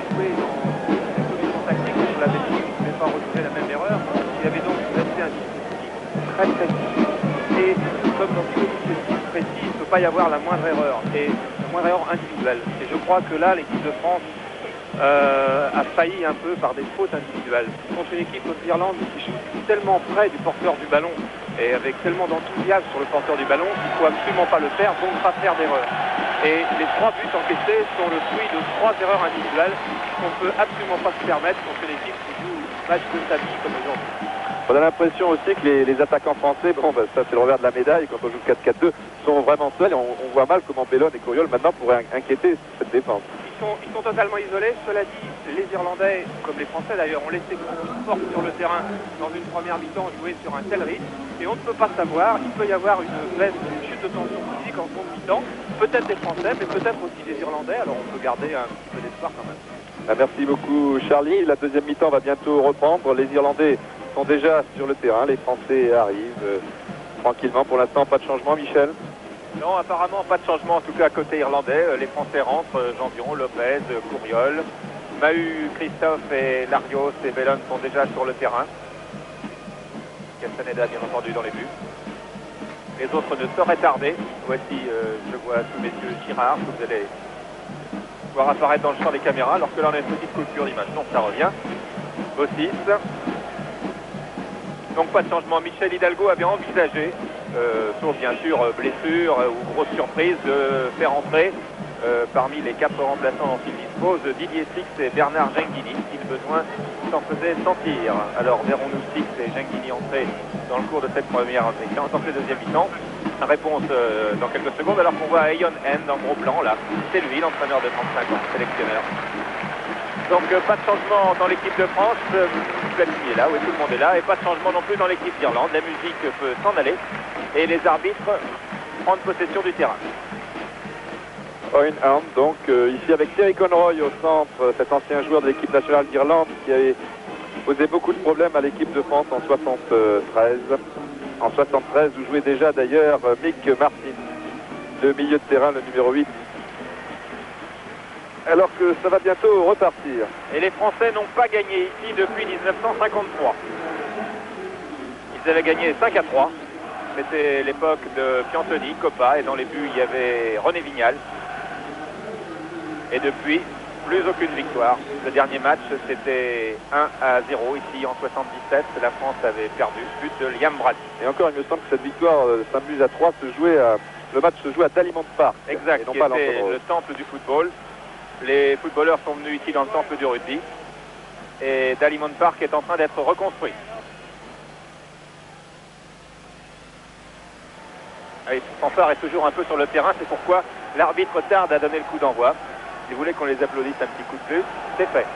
joué dans une solution tactique sur la Belgique, il ne voulait pas retrouver la même erreur. Il avait donc resté un dispositif très précis. Et comme dans tout dispositif précis, il ne peut pas y avoir la moindre erreur, et la moindre erreur individuelle. Et je crois que là, l'équipe de France a failli un peu par des fautes individuelles. Contre une équipe comme l'Irlande qui joue tellement près du porteur du ballon et avec tellement d'enthousiasme sur le porteur du ballon qu'il ne faut absolument pas le faire, donc pas faire d'erreur. Et les 3 buts encaissés sont le fruit de 3 erreurs individuelles qu'on ne peut absolument pas se permettre contre une équipe qui joue match de sa vie comme aujourd'hui. On a l'impression aussi que les attaquants français, bon ben, ça c'est le revers de la médaille, quand on joue 4-4-2, sont vraiment seuls et on voit mal comment Bellone et Couriol maintenant pourraient inquiéter cette défense. Ils sont totalement isolés. Cela dit, les Irlandais, comme les Français d'ailleurs, ont laissé beaucoup de force sur le terrain dans une première mi-temps jouée sur un tel rythme. Et on ne peut pas savoir, il peut y avoir une baisse, une chute de tension physique en seconde mi-temps. Peut-être des Français, mais peut-être aussi des Irlandais. Alors on peut garder un petit peu d'espoir quand même. Merci beaucoup Charlie. La deuxième mi-temps va bientôt reprendre. Les Irlandais sont déjà sur le terrain. Les Français arrivent tranquillement. Pour l'instant, pas de changement, Michel? Non, apparemment pas de changement, en tout cas côté irlandais. Les Français rentrent, Jampion, Lopez, Couriol, Mahut, Christophe et Larios et Bellon sont déjà sur le terrain. Castaneda bien entendu dans les buts. Les autres ne sauraient tarder. Voici, je vois sous mes yeux Girard, que vous allez voir apparaître dans le champ des caméras, alors que là on a une petite coupure d'image. Non, ça revient. Bossis. Donc pas de changement. Michel Hidalgo avait envisagé, sauf bien sûr blessure ou grosse surprise, de faire entrer parmi les 4 remplaçants dont il dispose Didier Six et Bernard Genghini, si le besoin s'en faisait sentir. Alors verrons-nous Six et Genghini entrer dans le cours de cette première mi-temps, dans cette deuxième mi-temps. Réponse dans quelques secondes, alors qu'on voit Ayon N en gros plan là. C'est lui, l'entraîneur de 35 ans, sélectionneur. Donc pas de changement dans l'équipe de France. Platini est là, oui, tout le monde est là. Et pas de changement non plus dans l'équipe d'Irlande. La musique peut s'en aller. Et les arbitres prendre possession du terrain. Owen Hand, donc ici avec Terry Conroy au centre, cet ancien joueur de l'équipe nationale d'Irlande qui avait posé beaucoup de problèmes à l'équipe de France en 73. En 73, où jouait déjà d'ailleurs Mick Martin, le milieu de terrain, le numéro 8. Alors que ça va bientôt repartir. Et les Français n'ont pas gagné ici depuis 1953. Ils avaient gagné 5-3. C'était l'époque de Piantoni, Coppa, et dans les buts il y avait René Vignal. Et depuis, plus aucune victoire. Le dernier match, c'était 1-0 ici en 77. La France avait perdu, but de Liam Brady. Et encore, il me semble que cette victoire s'amuse à 3 le match se joue à Dalymount Park. Exact, et non qui pas était le temple du football. Les footballeurs sont venus ici dans le temple du rugby. Et Dalymount Park est en train d'être reconstruit. Allez, Fanfare est toujours un peu sur le terrain, c'est pourquoi l'arbitre tarde à donner le coup d'envoi. Il voulait qu'on les applaudisse un petit coup de plus, c'est fait.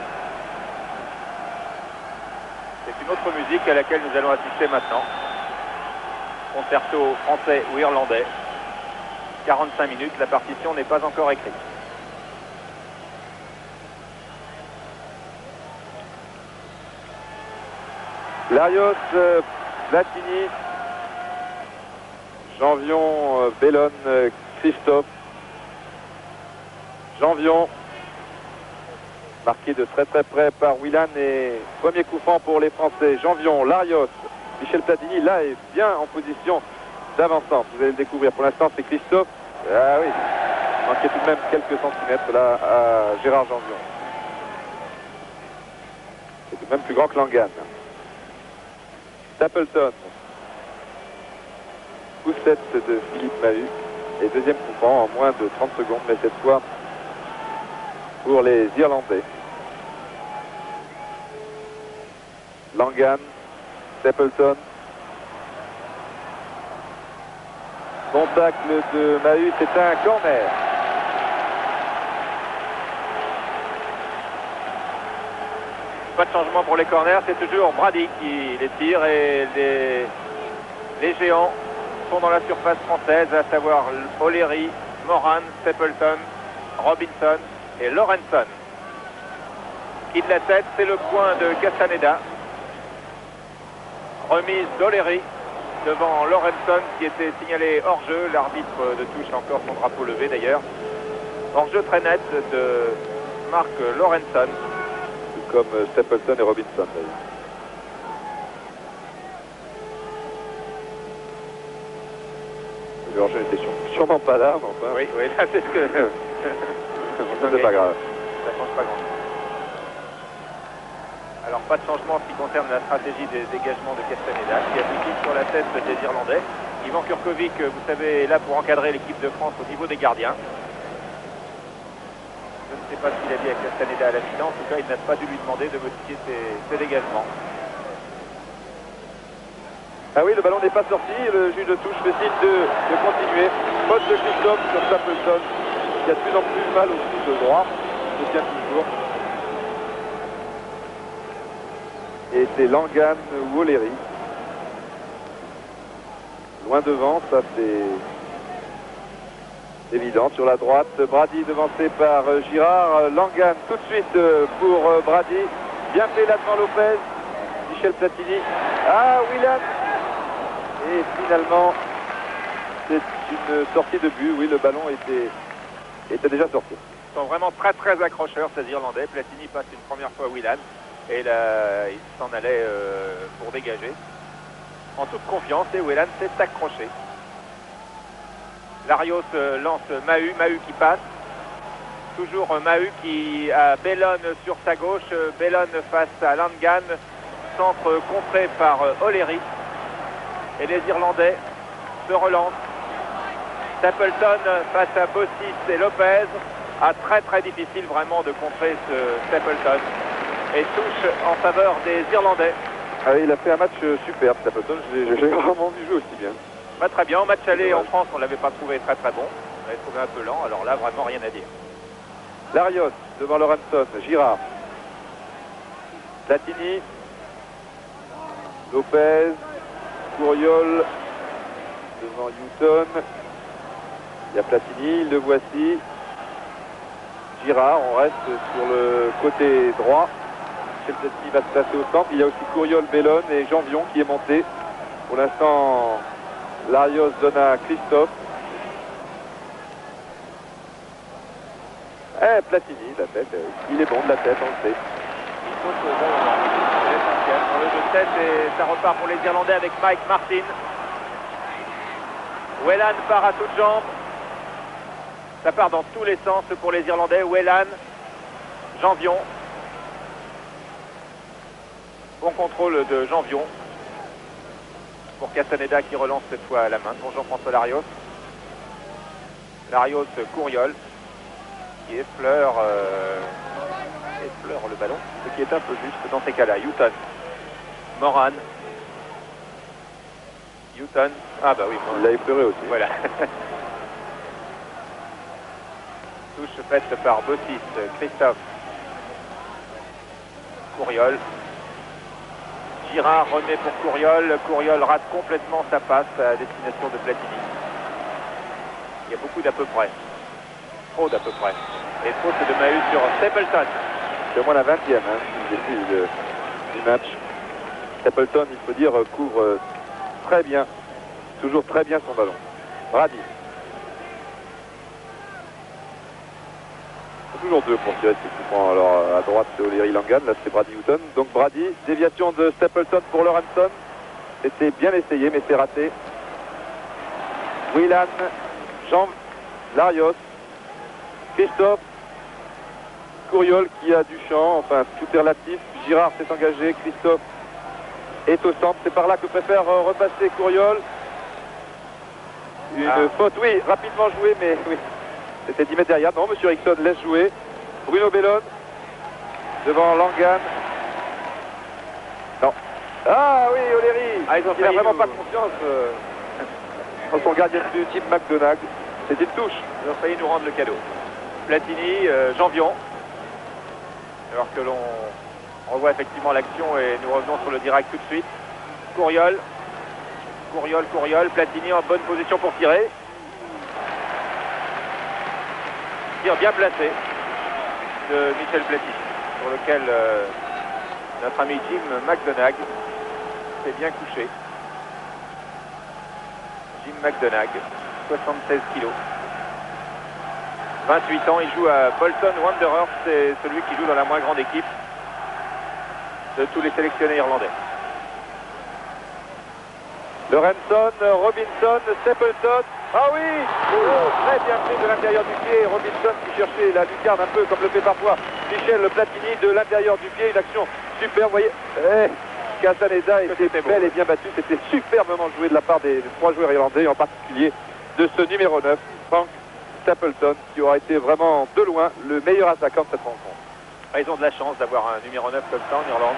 C'est une autre musique à laquelle nous allons assister maintenant. Concerto français ou irlandais. 45 minutes, la partition n'est pas encore écrite. Larios, Platini, Janvion, Bellon, Christophe. Janvion, marqué de très près par Whelan et premier coup franc pour les Français. Janvion, Larios, Michel Platini, là est bien en position d'avancement. Vous allez le découvrir. Pour l'instant, c'est Christophe. Ah oui, il manquait tout de même quelques centimètres là à Gérard Janvion. C'est tout de même plus grand que Langan. Stapleton. Poussette de Philippe Mahut. Et deuxième coup franc en moins de 30 secondes, mais cette fois pour les Irlandais. Langan, Stapleton. Bon tacle de Mahut, c'est un corner. Pas de changement pour les corners, c'est toujours Brady qui les tire et les géants sont dans la surface française, à savoir O'Leary, Moran, Stapleton, Robinson et Lorenson. Qui de la tête, c'est le point de Castaneda. Remise d'O'Leary devant Lorenson qui était signalé hors-jeu. L'arbitre de touche encore son drapeau levé d'ailleurs. Hors-jeu très net de Mark Lorenson. Tout comme Stapleton et Robinson d'ailleurs. Le hors-jeu n'était sûrement pas là, mais enfin... Oui, là c'est ce que... c'est pas grave. Ça change pas grand-chose. Alors pas de changement en ce qui concerne la stratégie des dégagements de Castaneda, qui applique sur la tête des Irlandais. Ivan Kurkovic, vous savez, est là pour encadrer l'équipe de France au niveau des gardiens. Je ne sais pas ce qu'il a dit à Castaneda à la mi-temps, en tout cas il n'a pas dû lui demander de modifier ses dégagements. Ah oui, le ballon n'est pas sorti, le juge de touche fait signe de continuer. Faute de Christophe sur Stapleton, qui a de plus en plus mal au coup de droit, il se tient toujours. Et c'est Langan ou O'Leary. Loin devant, ça c'est évident. Sur la droite, Brady devancé par Girard. Langan tout de suite pour Brady. Bien fait là devant Lopez. Michel Platini. Ah, Whelan. Et finalement, c'est une sortie de but. Oui, le ballon était déjà sorti. sont vraiment très très accrocheurs ces Irlandais. Platini passe une première fois à Whelan et là, il s'en allait pour dégager. En toute confiance, et Whelan s'est accroché. Larios lance Mahut, Mahut qui passe. Toujours Mahut qui a Bellon sur sa gauche. Bellon face à Langan. Centre contré par O'Leary. Et les Irlandais se relancent. Stapleton face à Bossis et Lopez. Très très difficile vraiment de contrer ce Stapleton. Et touche en faveur des Irlandais. Ah oui, il a fait un match superbe, Stapleton. J'ai rarement vu jouer aussi bien. Pas très bien. En match aller en France, on ne l'avait pas trouvé très très bon. On l'avait trouvé un peu lent. Alors là, vraiment rien à dire. Larios devant Lorenson. Girard. Platini. Lopez. Couriol. Devant Houghton. Il y a Platini. Le voici. Girard. On reste sur le côté droit. Platini va se placer au centre. Il y a aussi Couriol, Bellon et Janvion qui est monté. Pour l'instant, Larios donne à Christophe. Platini, la tête. Il est bon de la tête, on le sait. Il saute au bon moment. C'est l'essentiel. Pour le jeu de tête et ça repart pour les Irlandais avec Mike Martin. Whelan part à toutes jambes. Ça part dans tous les sens pour les Irlandais. Whelan, Janvion. Bon contrôle de Janvion pour Castaneda qui relance cette fois à la main. Bonjour François Larios. Larios, Couriol qui effleure le ballon, ce qui est un peu juste dans ces cas-là. Houghton, Moran. Houghton. Ah bah oui, il l'a effleuré aussi. Voilà. Touche faite par Bossis, Christophe. Couriol. Girard remet pour Couriol. Couriol rate complètement sa passe à destination de Platini. Il y a beaucoup d'à peu près. Trop d'à peu près. Et trop de Mahut sur Stapleton. C'est au moins la 20e du match. Stapleton, il faut dire, couvre très bien, toujours très bien son ballon. Brady. Toujours deux pour tirer ce coup franc. Alors à droite c'est O'Leary Langan, là c'est Brady Houghton. Donc Brady, déviation de Stapleton pour Lorenson. C'était bien essayé mais c'est raté. Whelan, Jean, Larios, Christophe, Couriol qui a du champ, enfin tout est relatif. Girard s'est engagé, Christophe est au centre. C'est par là que préfère repasser Couriol. Une faute, oui, rapidement joué, mais oui. C'était 10 mètres derrière. Non, monsieur Eriksson laisse jouer. Bruno Bellon devant Langan. Non. Ah oui, O'Leary. Il n'a vraiment pas confiance dans son gardien du type McDonagh. C'est une touche. Ils ont failli nous rendre le cadeau. Platini, Janvion. Alors que l'on revoit effectivement l'action et nous revenons sur le direct tout de suite. Couriol. Couriol. Platini en bonne position pour tirer. Tir bien placé de Michel Platini, sur lequel notre ami Jim McDonagh s'est bien couché. Jim McDonagh, 76 kilos. 28 ans, il joue à Bolton Wanderers, c'est celui qui joue dans la moins grande équipe de tous les sélectionnés irlandais. Lorenson, Robinson, Stapleton. Ah oui, très bien fait de l'intérieur du pied. Robinson qui cherchait la lucarne un peu comme le fait parfois Michel Platini de l'intérieur du pied. Une action super, vous voyez. Castaneda était belle et bien battue. C'était superbement joué de la part des 3 joueurs irlandais, en particulier de ce numéro 9, Frank Stapleton, qui aura été vraiment de loin le meilleur attaquant de cette rencontre. Ils ont de la chance d'avoir un numéro 9 comme ça en Irlande.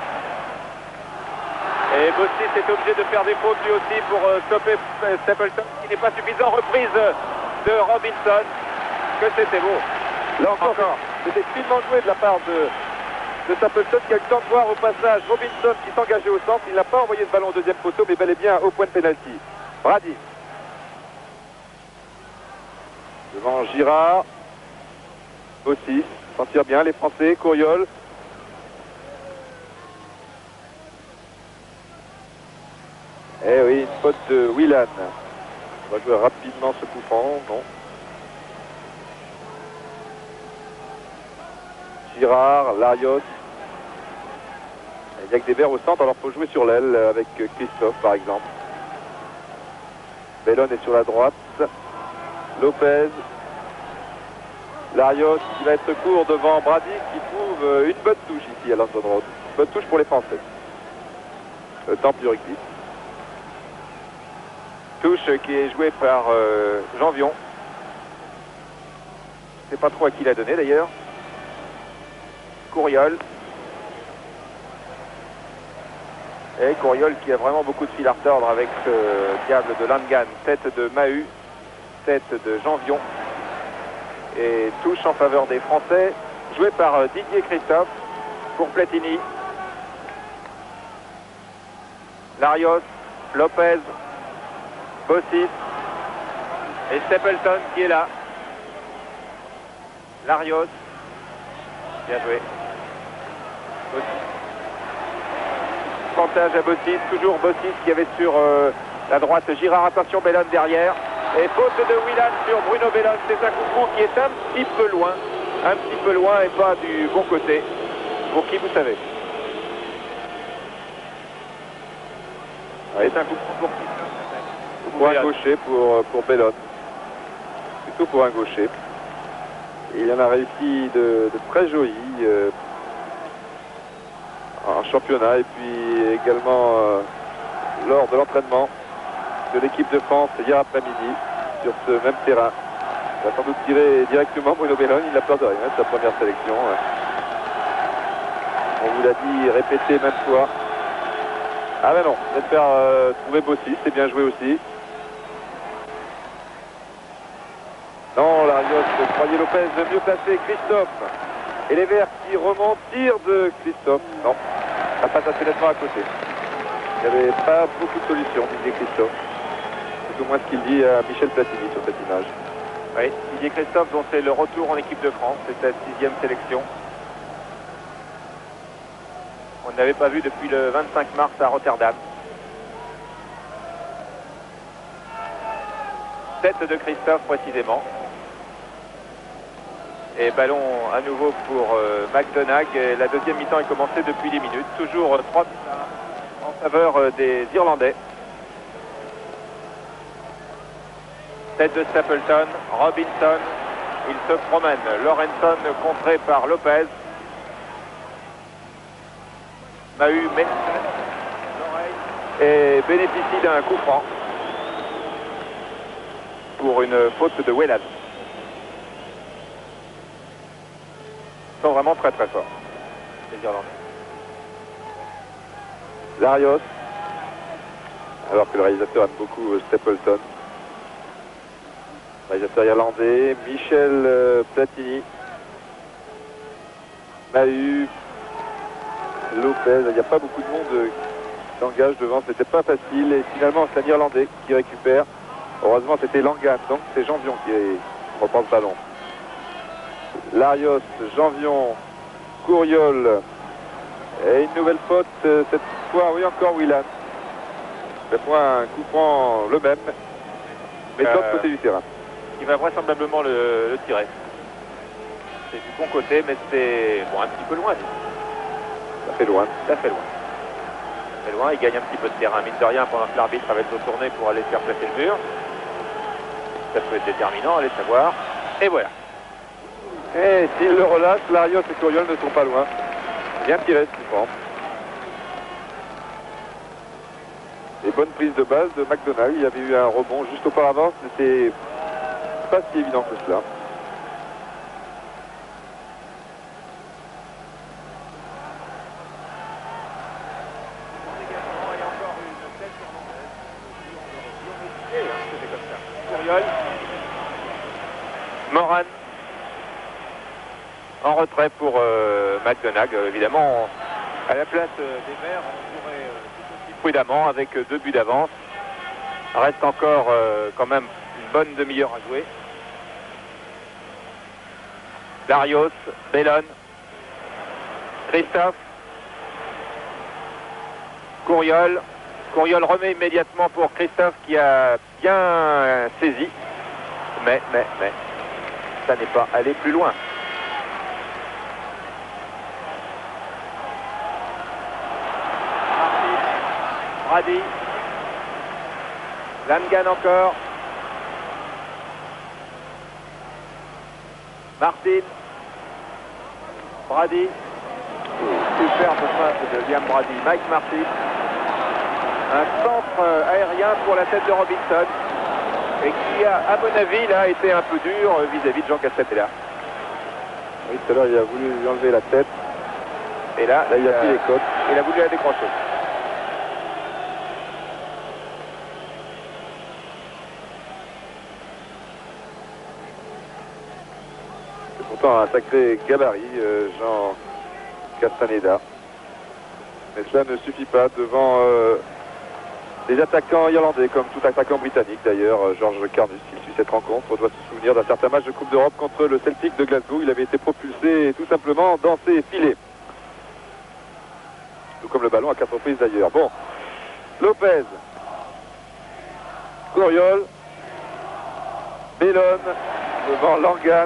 Et Bossis est obligé de faire des fautes lui aussi pour stopper Stapleton, qui n'est pas suffisant. Reprise de Robinson. Que c'était beau. Là encore. C'était finement joué de la part de Stapleton, qui a eu le temps de voir au passage Robinson qui s'engageait au centre. Il n'a pas envoyé ce ballon au deuxième poteau, mais bel et bien au point de pénalty. Brady. Devant Girard. Bossis. S'en tire bien les Français. Couriol. Eh oui, une faute de Whelan. On va jouer rapidement ce coup franc, non. Girard, Larios. Il y a que des verts au centre, alors il faut jouer sur l'aile avec Christophe par exemple. Bellon est sur la droite. Lopez. Larios qui va être court devant Brady qui trouve une bonne touche ici à London Road. Bonne touche pour les Français. Le temps plus rugby. Touche qui est jouée par Janvion. Je ne sais pas trop à qui l'a donné d'ailleurs. Courriol. Et Courriol qui a vraiment beaucoup de fil à retordre avec ce diable de Langan. Tête de Mahut, tête de Janvion. Et touche en faveur des Français. Joué par Didier Christophe pour Platini. Larios, Lopez, Bossis et Stapleton qui est là. Larios, bien joué. Avantage à Bossis, toujours Bossis qui avait sur la droite Girard, attention Bellon derrière. Et faute de Whelan sur Bruno Bellon, c'est un coup franc qui est un petit peu loin et pas du bon côté. Pour qui vous savez? C'est un coup franc pour qui? Pour un gaucher pour Bellon. Plutôt pour un gaucher. Et il en a réussi de très jolis en championnat et puis également lors de l'entraînement de l'équipe de France hier après-midi sur ce même terrain. Il va sans doute tirer directement Bruno Bellon, il n'a peur de rien, sa première sélection. On vous l'a dit, répété maintes fois. Ah ben non, il va se faire trouver Bossis, c'est bien joué aussi. Non, Larios, croyez Lopez, mieux placé, Christophe. Et les Verts qui remontent, tir de Christophe. Non, ça passe assez nettement à côté. Il n'y avait pas beaucoup de solutions, disait Christophe. C'est au moins ce qu'il dit à Michel Platini sur cette image. Oui, Didier Christophe, dont c'est le retour en équipe de France, c'est sa 6e sélection. On ne l'avait pas vu depuis le 25 mars à Rotterdam. Tête de Christophe précisément. Et ballon à nouveau pour McDonagh. Et la deuxième mi-temps est commencée depuis des minutes. Toujours 3 buts en faveur des Irlandais. Tête de Stapleton, Robinson. Il se promène. Lorenson contré par Lopez. Mahut met l'oreille et bénéficie d'un coup franc pour une faute de Whelan. Ils sont vraiment très forts, les Irlandais. Larios, alors que le réalisateur aime beaucoup Stapleton. Réalisateur irlandais, Michel Platini, Mahut, Lopez, il n'y a pas beaucoup de monde qui s'engage devant, c'était pas facile et finalement c'est un Irlandais qui récupère. Heureusement c'était Langan, donc c'est Janvion qui reprend le ballon. Larios, Janvion, Courriol et une nouvelle faute cette fois, oui encore Whelan. Cette fois un coup franc le même, mais de l'autre côté du terrain. Il va vraisemblablement le tirer. C'est du bon côté, mais c'est bon, un petit peu loin. Ça fait loin. Ça fait loin. Ça fait loin, il gagne un petit peu de terrain, mine de rien, pendant que l'arbitre avait le dos tourné pour aller faire placer le mur. Ça peut être déterminant, allez savoir. Et voilà. Et s'il le relâche, Larios et Courriol ne sont pas loin. Bien tiré ce coup franc. Et bonne prise de base de McDonagh. Il y avait eu un rebond juste auparavant. C'était pas si évident que cela. Moran en retrait pour McDonagh. Évidemment, à la place des Verts, on jouerait tout aussi prudemment avec 2 buts d'avance. Reste encore quand même une bonne demi-heure à jouer. Larios, Bellon, Christophe, Courriol. Courriol remet immédiatement pour Christophe qui a bien saisi. Mais ça n'est pas allé plus loin. Brady. Langan encore. Martin. Brady. Superbe feinte de Liam Brady. Mike Martin. Un centre aérien pour la tête de Robinson. Et qui a, à mon avis, là, été un peu dur vis-à-vis de Jean Castelletella. Oui, tout à l'heure, il a voulu lui enlever la tête. Et là, il a pris les côtes. Il a voulu la décrocher. C'est pourtant un sacré gabarit, Jean Castaneda. Mais cela ne suffit pas devant les attaquants irlandais, comme tout attaquant britannique d'ailleurs. George Carnus, qui suit cette rencontre, doit se souvenir d'un certain match de Coupe d'Europe contre le Celtic de Glasgow. Il avait été propulsé tout simplement dans ses filets. Tout comme le ballon à 4 reprises d'ailleurs. Bon, Lopez, Couriol, Bellone, devant Langan,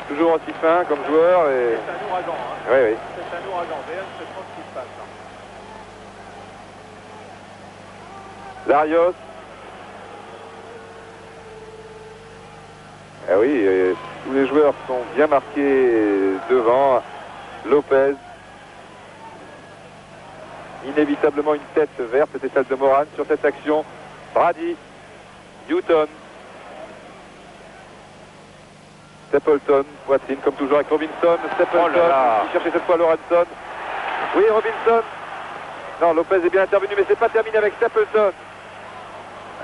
toujours aussi fin comme joueur. Et... C'est un ouragan. Hein. Oui, oui. C'est un ouragan. Bellone, c'est ce qui se passe. Hein. Larios. Ah oui, tous les joueurs sont bien marqués devant. Lopez. Inévitablement une tête verte, c'était celle de Moran sur cette action. Brady, Newton, Stapleton, poitrine comme toujours avec Robinson. Stapleton, qui cherchait cette fois Lorenson. Oui, Robinson. Non, Lopez est bien intervenu, mais c'est pas terminé avec Stapleton.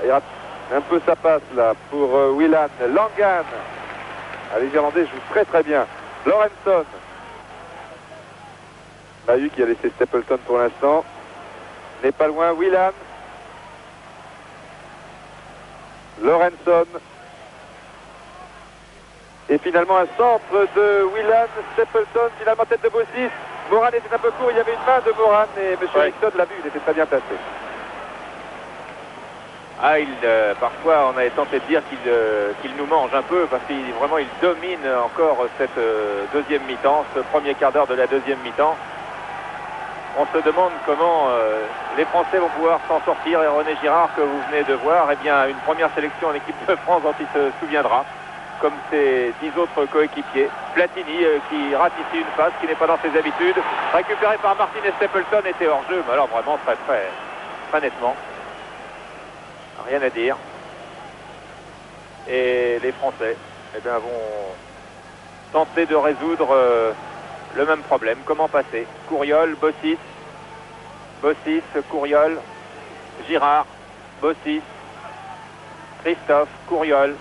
Il rate un peu sa passe là pour Whelan. Langan. Ah, les Irlandais jouent très très bien. Lorenson. Mahu qui a laissé Stapleton pour l'instant. N'est pas loin. Whelan. Lorenson. Et finalement un centre de Whelan. Stapleton, finalement tête de Bossis. Moran était un peu court, il y avait une main de Moran et M. Eriksson l'a vu, il était très bien placé. Ah, parfois on avait tenté de dire qu'il nous mange un peu parce qu'il vraiment il domine encore cette deuxième mi-temps, ce premier quart d'heure de la deuxième mi-temps. On se demande comment les Français vont pouvoir s'en sortir. Et René Girard, que vous venez de voir, eh bien une première sélection en équipe de France dont il se souviendra, comme ses 10 autres coéquipiers. Platini qui rate ici une passe qui n'est pas dans ses habitudes, récupéré par Martin et Stapleton, était hors jeu, mais alors vraiment très nettement. Rien à dire. Et les Français eh bien, vont tenter de résoudre le même problème. Comment passer? Couriol, Bossis, Couriol, Girard, Bossis, Christophe, Couriol.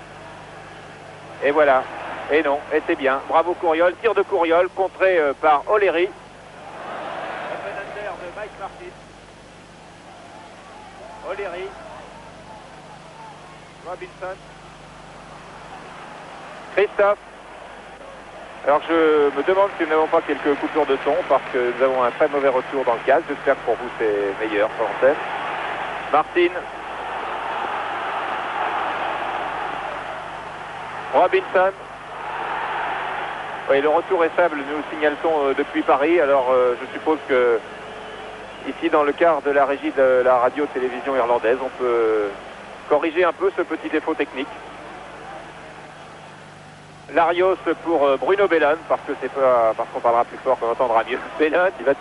Et voilà. Et non, et c'est bien. Bravo Couriol. Tir de Couriol contré par O'Leary. Open under de Mike Martin. O'Leary. Robinson. Christophe. Alors je me demande si nous n'avons pas quelques coupures de son parce que nous avons un très mauvais retour dans le casque. J'espère que pour vous c'est meilleur sur l'antenne. Martin. Robinson. Oui, le retour est faible, nous signale-t-on depuis Paris. Alors je suppose que ici dans le quart de la régie de la radio-télévision irlandaise, on peut corriger un peu ce petit défaut technique. Larios pour Bruno Bellone, parce que c'est pas parce qu'on parlera plus fort qu'on entendra mieux. Bellone, il va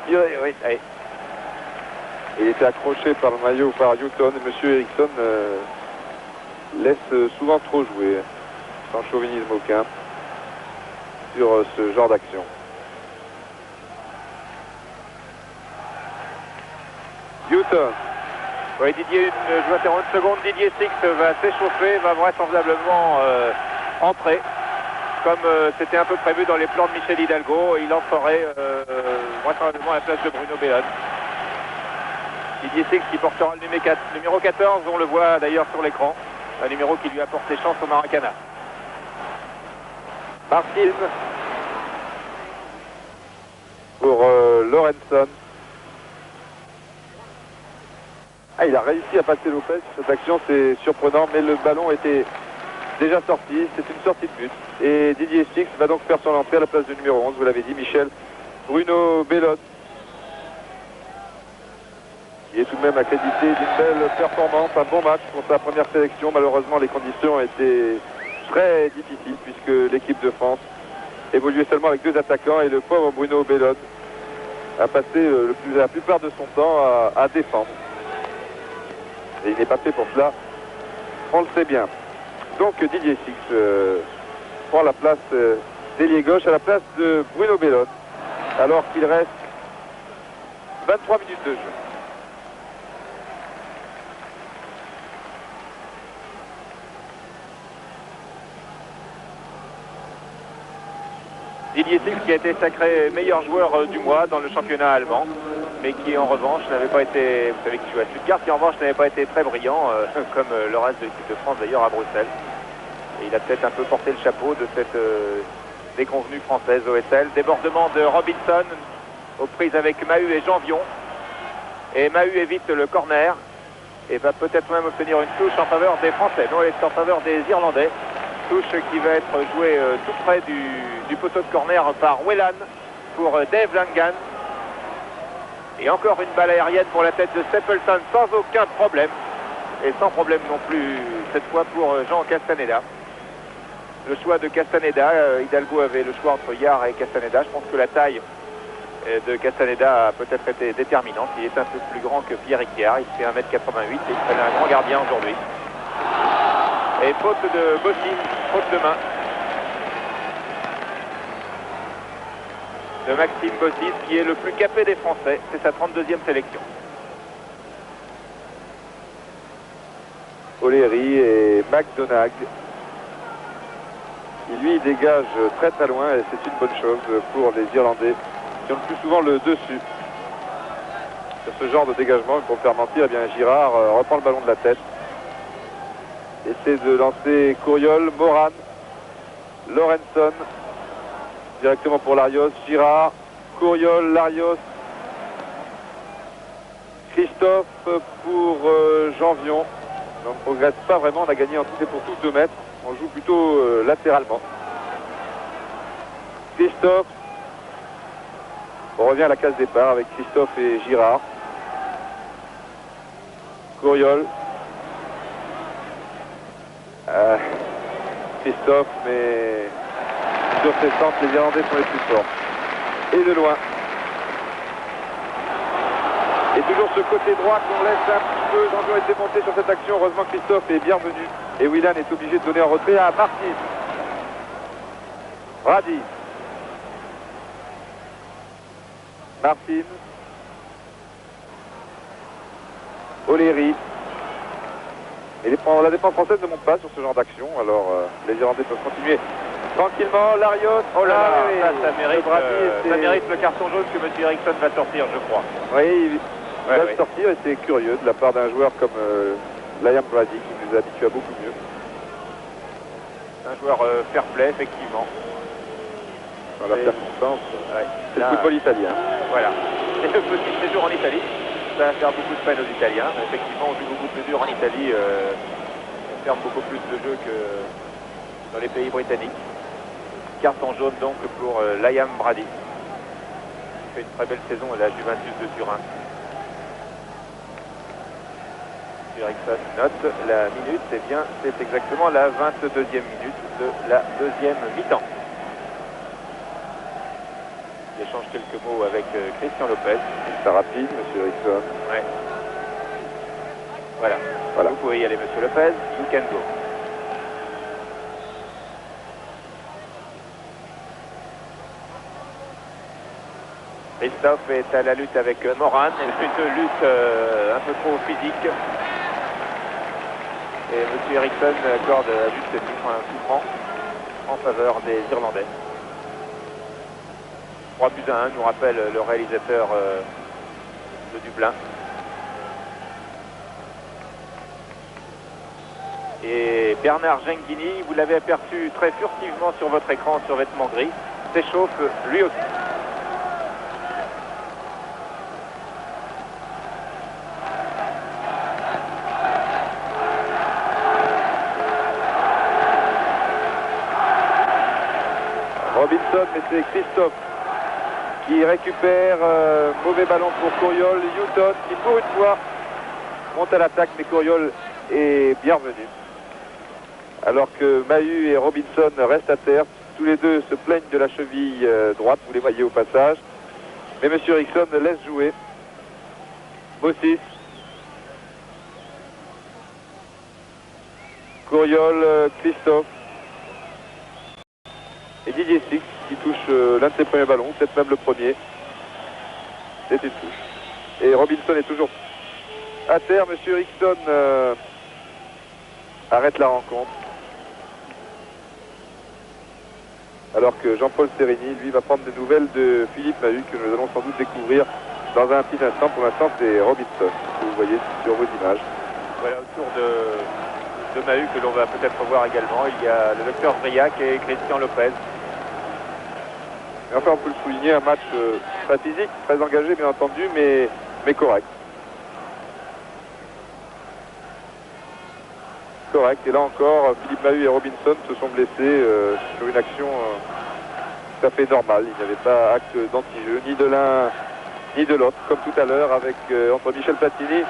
tirer, oui, allez. Il était accroché par le maillot par Newton et M. Eriksson laisse souvent trop jouer, sans chauvinisme aucun, sur ce genre d'action. Newton. Oui, Didier, je vais interrompre une seconde. Didier Six va s'échauffer, va vraisemblablement entrer, comme c'était un peu prévu dans les plans de Michel Hidalgo. Il entrerait vraisemblablement à la place de Bruno Bellone. Didier Six qui portera le numéro 14, on le voit d'ailleurs sur l'écran, un numéro qui lui a porté chance au Maracana. Martin pour Lorenson. Ah, il a réussi à passer Lopez sur cette action, c'est surprenant, mais le ballon était déjà sorti, c'est une sortie de but. Et Didier Six va donc faire son entrée à la place du numéro 11, vous l'avez dit, Michel Bruno Bellone, Il est tout de même accrédité d'une belle performance, un bon match pour sa première sélection. Malheureusement, les conditions étaient très difficiles puisque l'équipe de France évoluait seulement avec 2 attaquants et le pauvre Bruno Bellone a passé la plupart de son temps à défendre. Et il n'est pas fait pour cela, on le sait bien. Donc Didier Six prend la place d'ailier gauche à la place de Bruno Bellone, alors qu'il reste 23 minutes de jeu. Didier Six qui a été sacré meilleur joueur du mois dans le championnat allemand, mais qui en revanche n'avait pas été, vous savez qu'il joue à Stuttgart, qui en revanche n'avait pas été très brillant, comme le reste de l'équipe de France d'ailleurs à Bruxelles. Et il a peut-être un peu porté le chapeau de cette déconvenue française OSL. Débordement de Robinson aux prises avec Mahut et Janvion. Et Mahut évite le corner et va peut-être même obtenir une touche en faveur des Français. Non, elle est en faveur des Irlandais. Touche qui va être jouée tout près du poteau de corner par Whelan pour Dave Langan. Et encore une balle aérienne pour la tête de Stapleton sans aucun problème. Et sans problème non plus cette fois pour Jean Castaneda. Le choix de Castaneda, Hidalgo avait le choix entre Yard et Castaneda. Je pense que la taille de Castaneda a peut-être été déterminante. Il est un peu plus grand que Pierre Yard. Il fait 1m88 et il prenait un grand gardien aujourd'hui. Et faute de Bossis, faute de main de Maxime Bossis, qui est le plus capé des Français. C'est sa 32e sélection. O'Leary et McDonagh. Lui, il dégage très très loin et c'est une bonne chose pour les Irlandais qui ont le plus souvent le dessus. Sur ce genre de dégagement, pour faire mentir, eh bien Girard reprend le ballon de la tête. Essaie de lancer Couriol, Moran, Lorenson, directement pour Larios, Girard, Couriol, Larios, Christophe pour Janvion. On ne progresse pas vraiment, on a gagné en tout et pour tout 2 mètres. On joue plutôt latéralement. Christophe. On revient à la case départ avec Christophe et Girard. Couriol. Christophe, mais sur ses centres, les Irlandais sont les plus forts. Et de loin. Et toujours ce côté droit qu'on laisse un petit peu. Janvion était monté sur cette action. Heureusement, Christophe est bienvenu. Et Whelan est obligé de donner en retrait à Martin. Brady. Martin. O'Leary. Et la défense française ne monte pas sur ce genre d'action. Alors les Irlandais peuvent continuer tranquillement. Larios. Oh là là, ça mérite le carton jaune que M. Eriksson va sortir, je crois. Oui, il va le sortir et c'est curieux de la part d'un joueur comme Liam Brady qui nous habitue à beaucoup mieux. Un joueur fair play, effectivement. Dans la circonstance, c'est le football italien. Voilà. C'est le petit séjour en Italie. Ça va faire beaucoup de peine aux Italiens. Effectivement, on joue beaucoup plus dur en Italie. On ferme beaucoup plus de jeux que dans les pays britanniques. Carton jaune donc pour Liam Brady. Il fait une très belle saison à la Juventus de Turin. Eriksson note la minute, c'est bien, c'est exactement la 22e minute de la deuxième mi-temps. Il échange quelques mots avec Christian Lopez. C'est rapide, monsieur Eriksson. Ouais. Voilà. Vous pouvez y aller, monsieur Lopez. You can go. Christophe est à la lutte avec Moran. Une lutte un peu trop physique. Et M. Eriksson accorde à juste titre un coup franc en faveur des Irlandais. 3 buts à 1, nous rappelle le réalisateur de Dublin. Et Bernard Genghini, vous l'avez aperçu très furtivement sur votre écran, sur vêtements gris, s'échauffe lui aussi. Robinson, mais c'est Christophe qui récupère, mauvais ballon pour Couriol, Houghton qui pour une fois monte à l'attaque, mais Couriol est bien revenu. Alors que Mahut et Robinson restent à terre, tous les deux se plaignent de la cheville droite, vous les voyez au passage. Mais M. Eriksson laisse jouer. Bossis. Couriol, Christophe. Et Didier Six qui touche l'un de ses premiers ballons, peut-être même le premier. C'est une touche. Et Robinson est toujours à terre. M. Eriksson arrête la rencontre. Alors que Jean-Paul Serrini, lui, va prendre des nouvelles de Philippe Mahut, que nous allons sans doute découvrir dans un petit instant. Pour l'instant, c'est Robinson, que vous voyez sur vos images. Voilà, autour de Mahut, que l'on va peut-être voir également, il y a le docteur Vriac et Christian Lopez. Et enfin, on peut le souligner, un match très physique, très engagé, bien entendu, mais correct. Correct. Et là encore, Philippe Mahut et Robinson se sont blessés sur une action tout à fait normale. Il n'y avait pas acte d'anti-jeu, ni de l'un ni de l'autre, comme tout à l'heure avec entre Michel Platini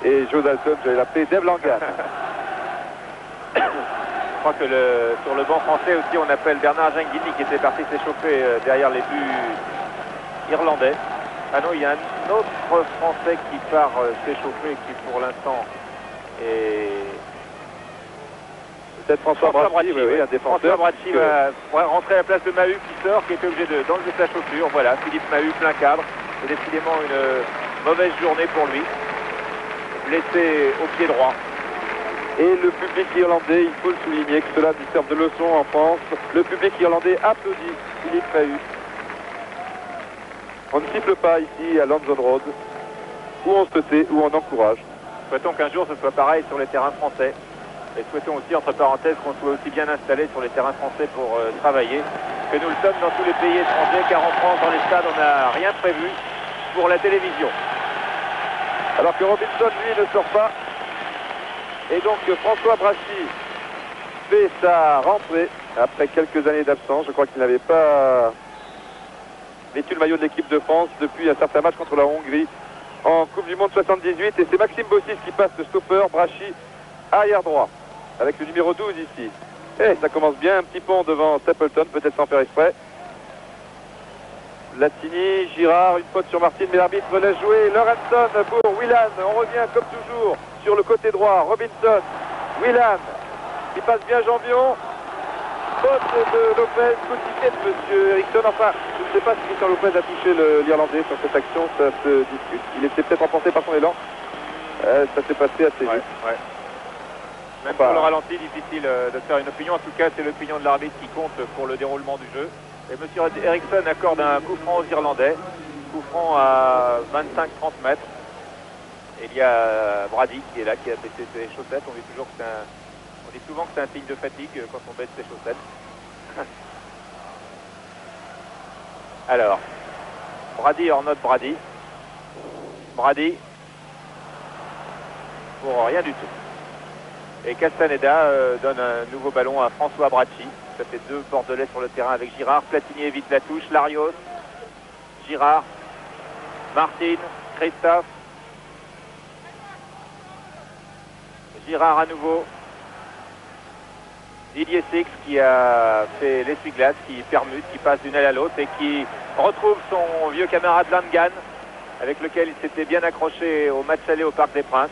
et Joe Dalton, j'allais l'appeler Dave Langan. Je crois que sur le banc français aussi, on appelle Bernard Genghini qui était parti s'échauffer derrière les buts irlandais. Ah non, il y a un autre Français qui part s'échauffer, qui pour l'instant est... Peut-être François Bracci, oui, un défenseur. François Bracci va rentrer à la place de Mahut qui sort, qui était obligé d'enlever sa chaussure. Voilà, Philippe Mahut, plein cadre. C'est décidément une mauvaise journée pour lui. Blessé au pied droit. Et le public irlandais, il faut le souligner, que cela nous serve de leçon en France. Le public irlandais applaudit Philippe Mahut. On ne siffle pas ici à London Road, où on se tait, où on encourage. Souhaitons qu'un jour ce soit pareil sur les terrains français. Et souhaitons aussi, entre parenthèses, qu'on soit aussi bien installé sur les terrains français pour travailler que nous le sommes dans tous les pays étrangers, car en France, dans les stades, on n'a rien prévu pour la télévision. Alors que Robinson, lui, ne sort pas. Et donc François Bracci fait sa rentrée après quelques années d'absence. Je crois qu'il n'avait pas vêtu le maillot de l'équipe de France depuis un certain match contre la Hongrie en Coupe du Monde 78. Et c'est Maxime Bossis qui passe le stopper, Bracci arrière droit, avec le numéro 12 ici. Et ça commence bien, un petit pont devant Stapleton, peut-être sans faire exprès. Latini, Girard, une faute sur Martin, mais l'arbitre laisse jouer. Lorenson pour Whelan, on revient comme toujours sur le côté droit. Robinson, Whelan, qui passe bien Jambion. Faute de Lopez, coup de pied de M. Eriksson. Enfin, je ne sais pas si Christian Lopez a touché l'Irlandais sur cette action, ça se discute. Il était peut-être emporté par son élan. Ça s'est passé assez vite. Ouais. Même pour le ralenti, difficile de faire une opinion. En tout cas, c'est l'opinion de l'arbitre qui compte pour le déroulement du jeu. Et M. Eriksson accorde un coup franc aux Irlandais. Coup franc à 25-30 mètres. Et il y a Brady qui est là, qui a baissé ses chaussettes. On dit toujours que on dit souvent que c'est un signe de fatigue quand on baisse ses chaussettes. Alors, Brady hors note Brady. Brady pour rien du tout. Et Castaneda donne un nouveau ballon à François Bracci. Ça fait deux Bordelais sur le terrain avec Girard. Platini évite la touche. Larios, Girard, Martin, Christophe. Girard à nouveau. Didier Six qui a fait l'essuie-glace, qui permute, qui passe d'une aile à l'autre et qui retrouve son vieux camarade Langan avec lequel il s'était bien accroché au match aller au Parc des Princes.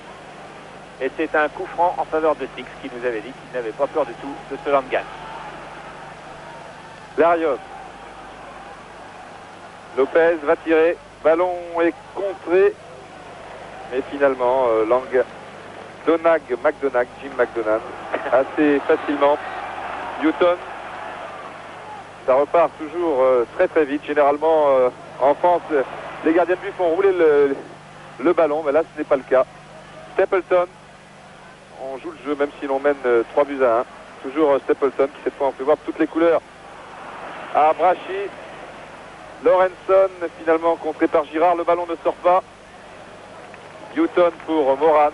Et c'est un coup franc en faveur de Six qui nous avait dit qu'il n'avait pas peur du tout de ce Langan. Larios. Lopez va tirer. Ballon est contré. Mais finalement, Jim McDonagh, assez facilement. Houghton. Ça repart toujours très très vite. Généralement, en France, les gardiens de but font rouler le ballon. Mais là, ce n'est pas le cas. Stapleton. On joue le jeu même si l'on mène 3-1. Toujours Stapleton qui cette fois on peut voir toutes les couleurs à Bracci. Lorenson finalement contré par Girard. Le ballon ne sort pas. Houghton pour Moran.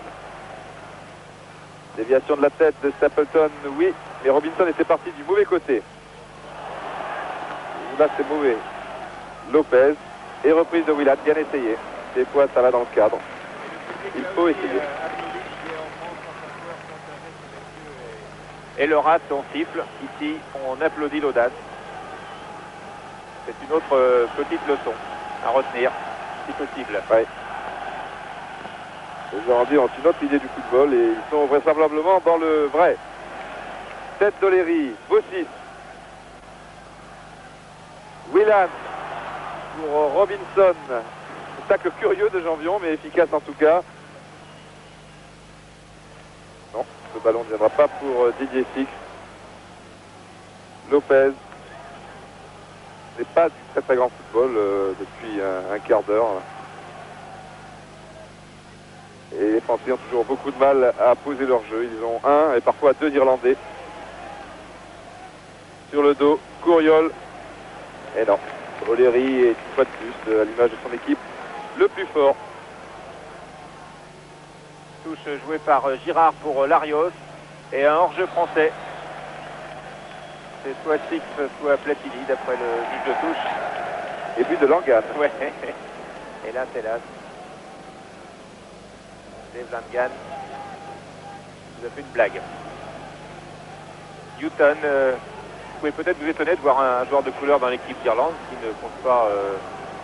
Déviation de la tête de Stapleton, oui. Mais Robinson était parti du mauvais côté. Là c'est mauvais. Lopez et reprise de Willan, bien essayé. Des fois ça va dans le cadre. Il faut essayer. Et le rat, on siffle. Ici, on applaudit l'audace. C'est une autre petite leçon à retenir, si possible. Ouais. Les Girondins ont une autre idée du football et ils sont vraisemblablement dans le vrai. Tête d'Oléry, Bossis. Willan pour Robinson. Un tacle curieux de Janvion, mais efficace en tout cas. Non, le ballon ne viendra pas pour Didier Six. Lopez. C'est pas du très très grand football depuis un quart d'heure. Et les Français ont toujours beaucoup de mal à poser leur jeu. Ils ont un et parfois deux Irlandais. Sur le dos, Couriol. Et non, Oléry est une fois de plus, à l'image de son équipe, le plus fort. Touche jouée par Girard pour Larios et un hors-jeu français. C'est soit Six, soit Platini d'après le juge de touche. Et but de Langan. Ouais. Et là, c'est là. Dave Langan vous a fait une blague. Newton, vous pouvez peut-être vous étonner de voir un joueur de couleur dans l'équipe d'Irlande qui ne compte pas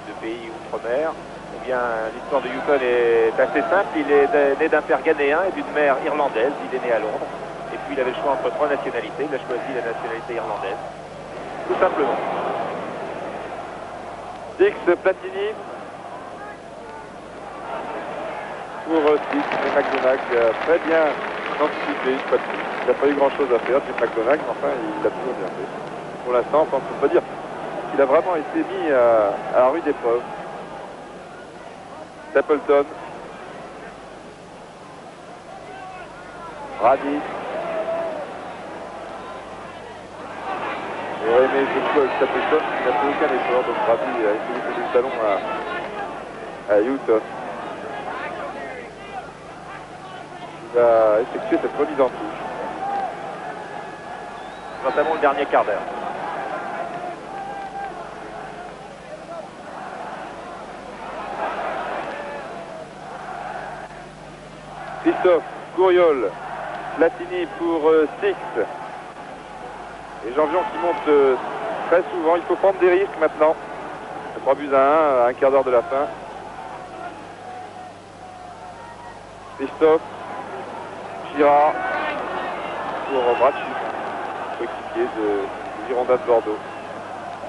de pays outre-mer. Eh bien, l'histoire de Newton est assez simple. Il est né d'un père ghanéen et d'une mère irlandaise. Il est né à Londres. Et puis, il avait le choix entre trois nationalités. Il a choisi la nationalité irlandaise. Tout simplement. Six, Platini. Pour Six, et McDonagh a très bien anticipé une fois de plus. Il n'a pas eu grand chose à faire, Jim McDonagh, mais enfin, il l'a toujours bien fait. Pour l'instant, on ne peut pas dire qu'il a vraiment été mis à rude épreuve. Stapleton. Brady. J'aurais aimé jouer avec Stapleton, il n'a fait aucun effort, donc Brady a essayé de poser le ballon à Houghton. Il va effectuer cette remise en touche. Notamment le dernier quart d'heure. Christophe, Couriol, Platini pour Six. Et Janvion qui monte très souvent. Il faut prendre des risques maintenant. 3 buts à 1, un quart d'heure de la fin. Christophe, Girard pour Brachy, coéquipier de Girondins de Bordeaux.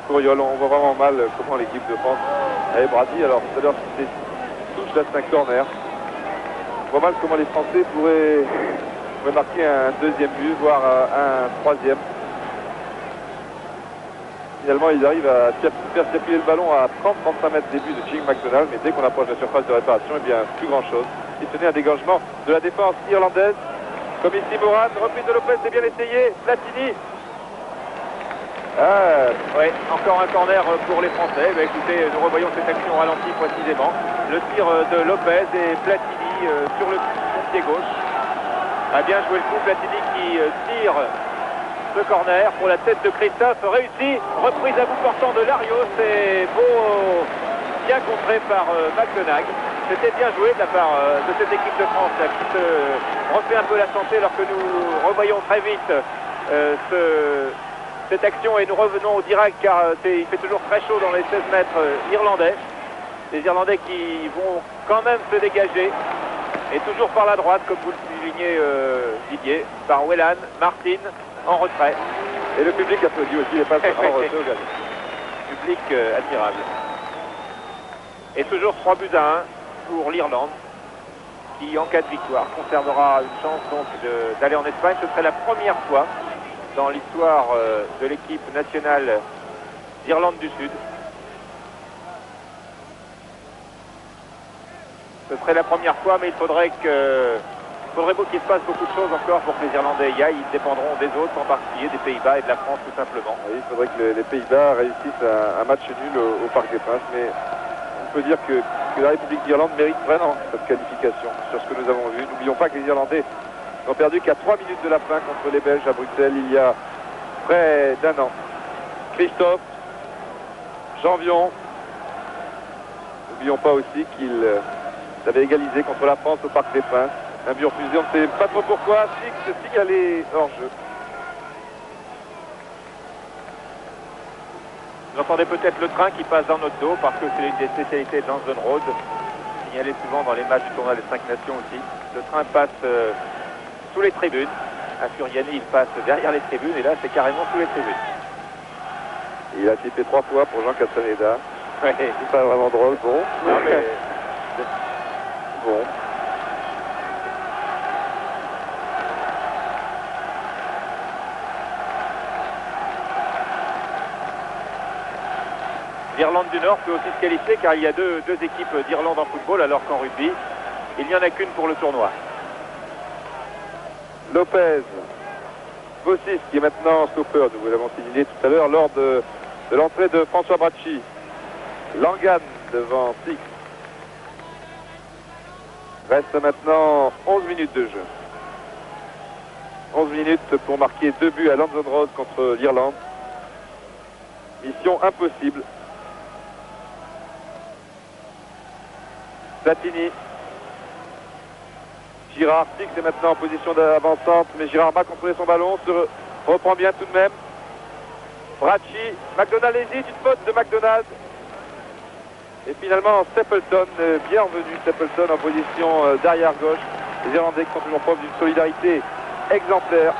Couriol, on voit vraiment mal comment l'équipe de France avait Brady. Alors tout à l'heure c'était touche, là c'est un corner. On voit mal comment les Français pourraient marquer un deuxième but, voire un troisième. Finalement, ils arrivent à faire circuler le ballon à 30-35 mètres des buts de Jim McDonagh, mais dès qu'on approche de la surface de réparation, eh bien, plus grand chose. Il tenait un dégagement de la défense irlandaise. Comme ici, Moran, reprise de Lopez, c'est bien essayé. Platini. Oui, encore un corner pour les Français. Bah, écoutez, nous revoyons cette action ralentie précisément. Le tir de Lopez et Platini sur le pied gauche. A bien joué le coup, Platini qui tire ce corner pour la tête de Christophe. Réussi, reprise à bout portant de Larios. C'est beau, bien contré par McDonagh. C'était bien joué de la part de cette équipe de France là, qui se refait un peu la santé alors que nous revoyons très vite cette action et nous revenons au direct car il fait toujours très chaud dans les 16 mètres irlandais. Les Irlandais qui vont quand même se dégager et toujours par la droite comme vous le soulignez Didier, par Whelan, Martin en retrait. Et le public applaudit aussi les passes en retrait. Public admirable. Et toujours 3 buts à 1 pour l'Irlande qui en cas de victoire conservera une chance donc d'aller en Espagne. Ce serait la première fois dans l'histoire de l'équipe nationale d'Irlande du Sud. Ce serait la première fois, mais il faudrait qu'il se passe beaucoup de choses encore pour que les Irlandais y aillent. Ils dépendront des autres, en particulier des Pays-Bas et de la France tout simplement. Oui, il faudrait que les Pays-Bas réussissent un match nul au Parc des Princes, mais on peut dire que la République d'Irlande mérite vraiment cette qualification sur ce que nous avons vu. N'oublions pas que les Irlandais n'ont perdu qu'à 3 minutes de la fin contre les Belges à Bruxelles il y a près d'un an. Christophe, Janvion, N'oublions pas aussi qu'il avait égalisé contre la France au Parc des Princes. Un but refusé, on ne sait pas trop pourquoi. Six signalé hors jeu. Vous entendez peut-être le train qui passe dans notre dos parce que c'est l'une des spécialités de Lance Road. Signalé souvent dans les matchs du tournoi des 5 Nations aussi. Le train passe sous les tribunes. À Furiani, il passe derrière les tribunes et là c'est carrément sous les tribunes. Il a typé 3 fois pour Jean Castaneda. Ouais. C'est pas vraiment drôle, bon. Non, mais... Bon. L'Irlande du Nord peut aussi se qualifier car il y a deux équipes d'Irlande en football alors qu'en rugby, il n'y en a qu'une pour le tournoi. Lopez, Bossis qui est maintenant stopper, nous vous l'avons signalé tout à l'heure lors de l'entrée de François Bracci. Langan devant Six. Reste maintenant 11 minutes de jeu. 11 minutes pour marquer 2 buts à London Road contre l'Irlande. Mission impossible. Platini. Girard, Six est maintenant en position d'avancante, mais Girard va contrôler son ballon, se reprend bien tout de même. Bracci, McDonald hésite, une faute de McDonald. Et finalement Stapleton, bien revenu Stapleton en position d'arrière gauche. Les Irlandais qui sont toujours preuve d'une solidarité exemplaire.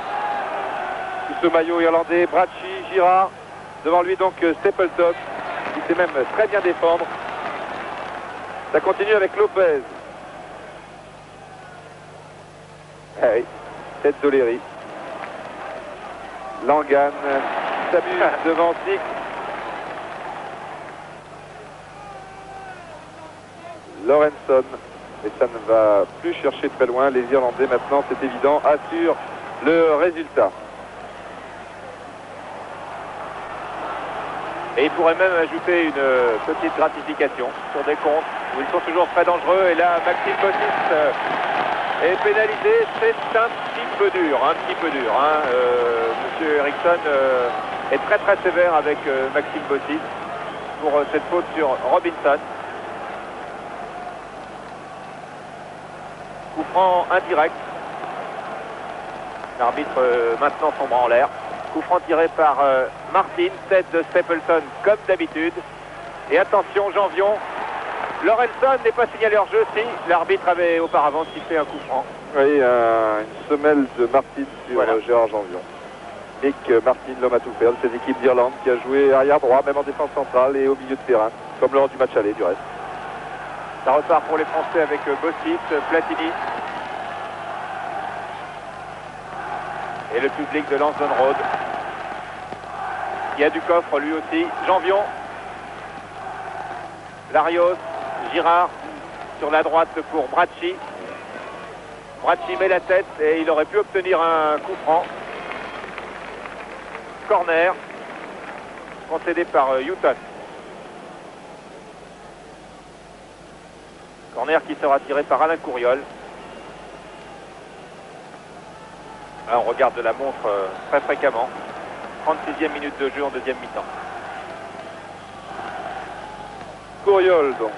Sous ce maillot irlandais, Bracci, Girard, devant lui donc Stapleton, qui sait même très bien défendre. Ça continue avec Lopez. Ah oui, tête d'Olery. Langan s'amuse devant Six. Lorenson, et ça ne va plus chercher très loin. Les Irlandais maintenant, c'est évident, assurent le résultat. Et il pourrait même ajouter une petite gratification sur des comptes où ils sont toujours très dangereux. Et là, Maxime Bossis est pénalisé. C'est un petit peu dur, hein. Monsieur Eriksson est très très sévère avec Maxime Bossis pour cette faute sur Robinson. Coup franc indirect. L'arbitre maintenant son bras en l'air. Coup franc tiré par Martin, tête de Stapleton comme d'habitude. Et attention, Janvion. Lorenson n'est pas signalé hors jeu, si l'arbitre avait auparavant sifflé un coup franc. Oui, une semelle de Martin sur voilà. Gérard Janvion. Nick Martin, l'homme à tout faire de cette équipe d'Irlande qui a joué arrière droit, même en défense centrale et au milieu de terrain, comme lors du match aller du reste. Ça repart pour les Français avec Bossis, Platini. Et le public de Lance Road. Il y a du coffre lui aussi. Janvion. Larios. Girard. Sur la droite pour Bracci. Bracci met la tête et il aurait pu obtenir un coup franc. Corner. Concédé par Houghton. Corner qui sera tiré par Alain Couriol. Là, on regarde de la montre très fréquemment. 36e minute de jeu en deuxième mi-temps. Couriol donc.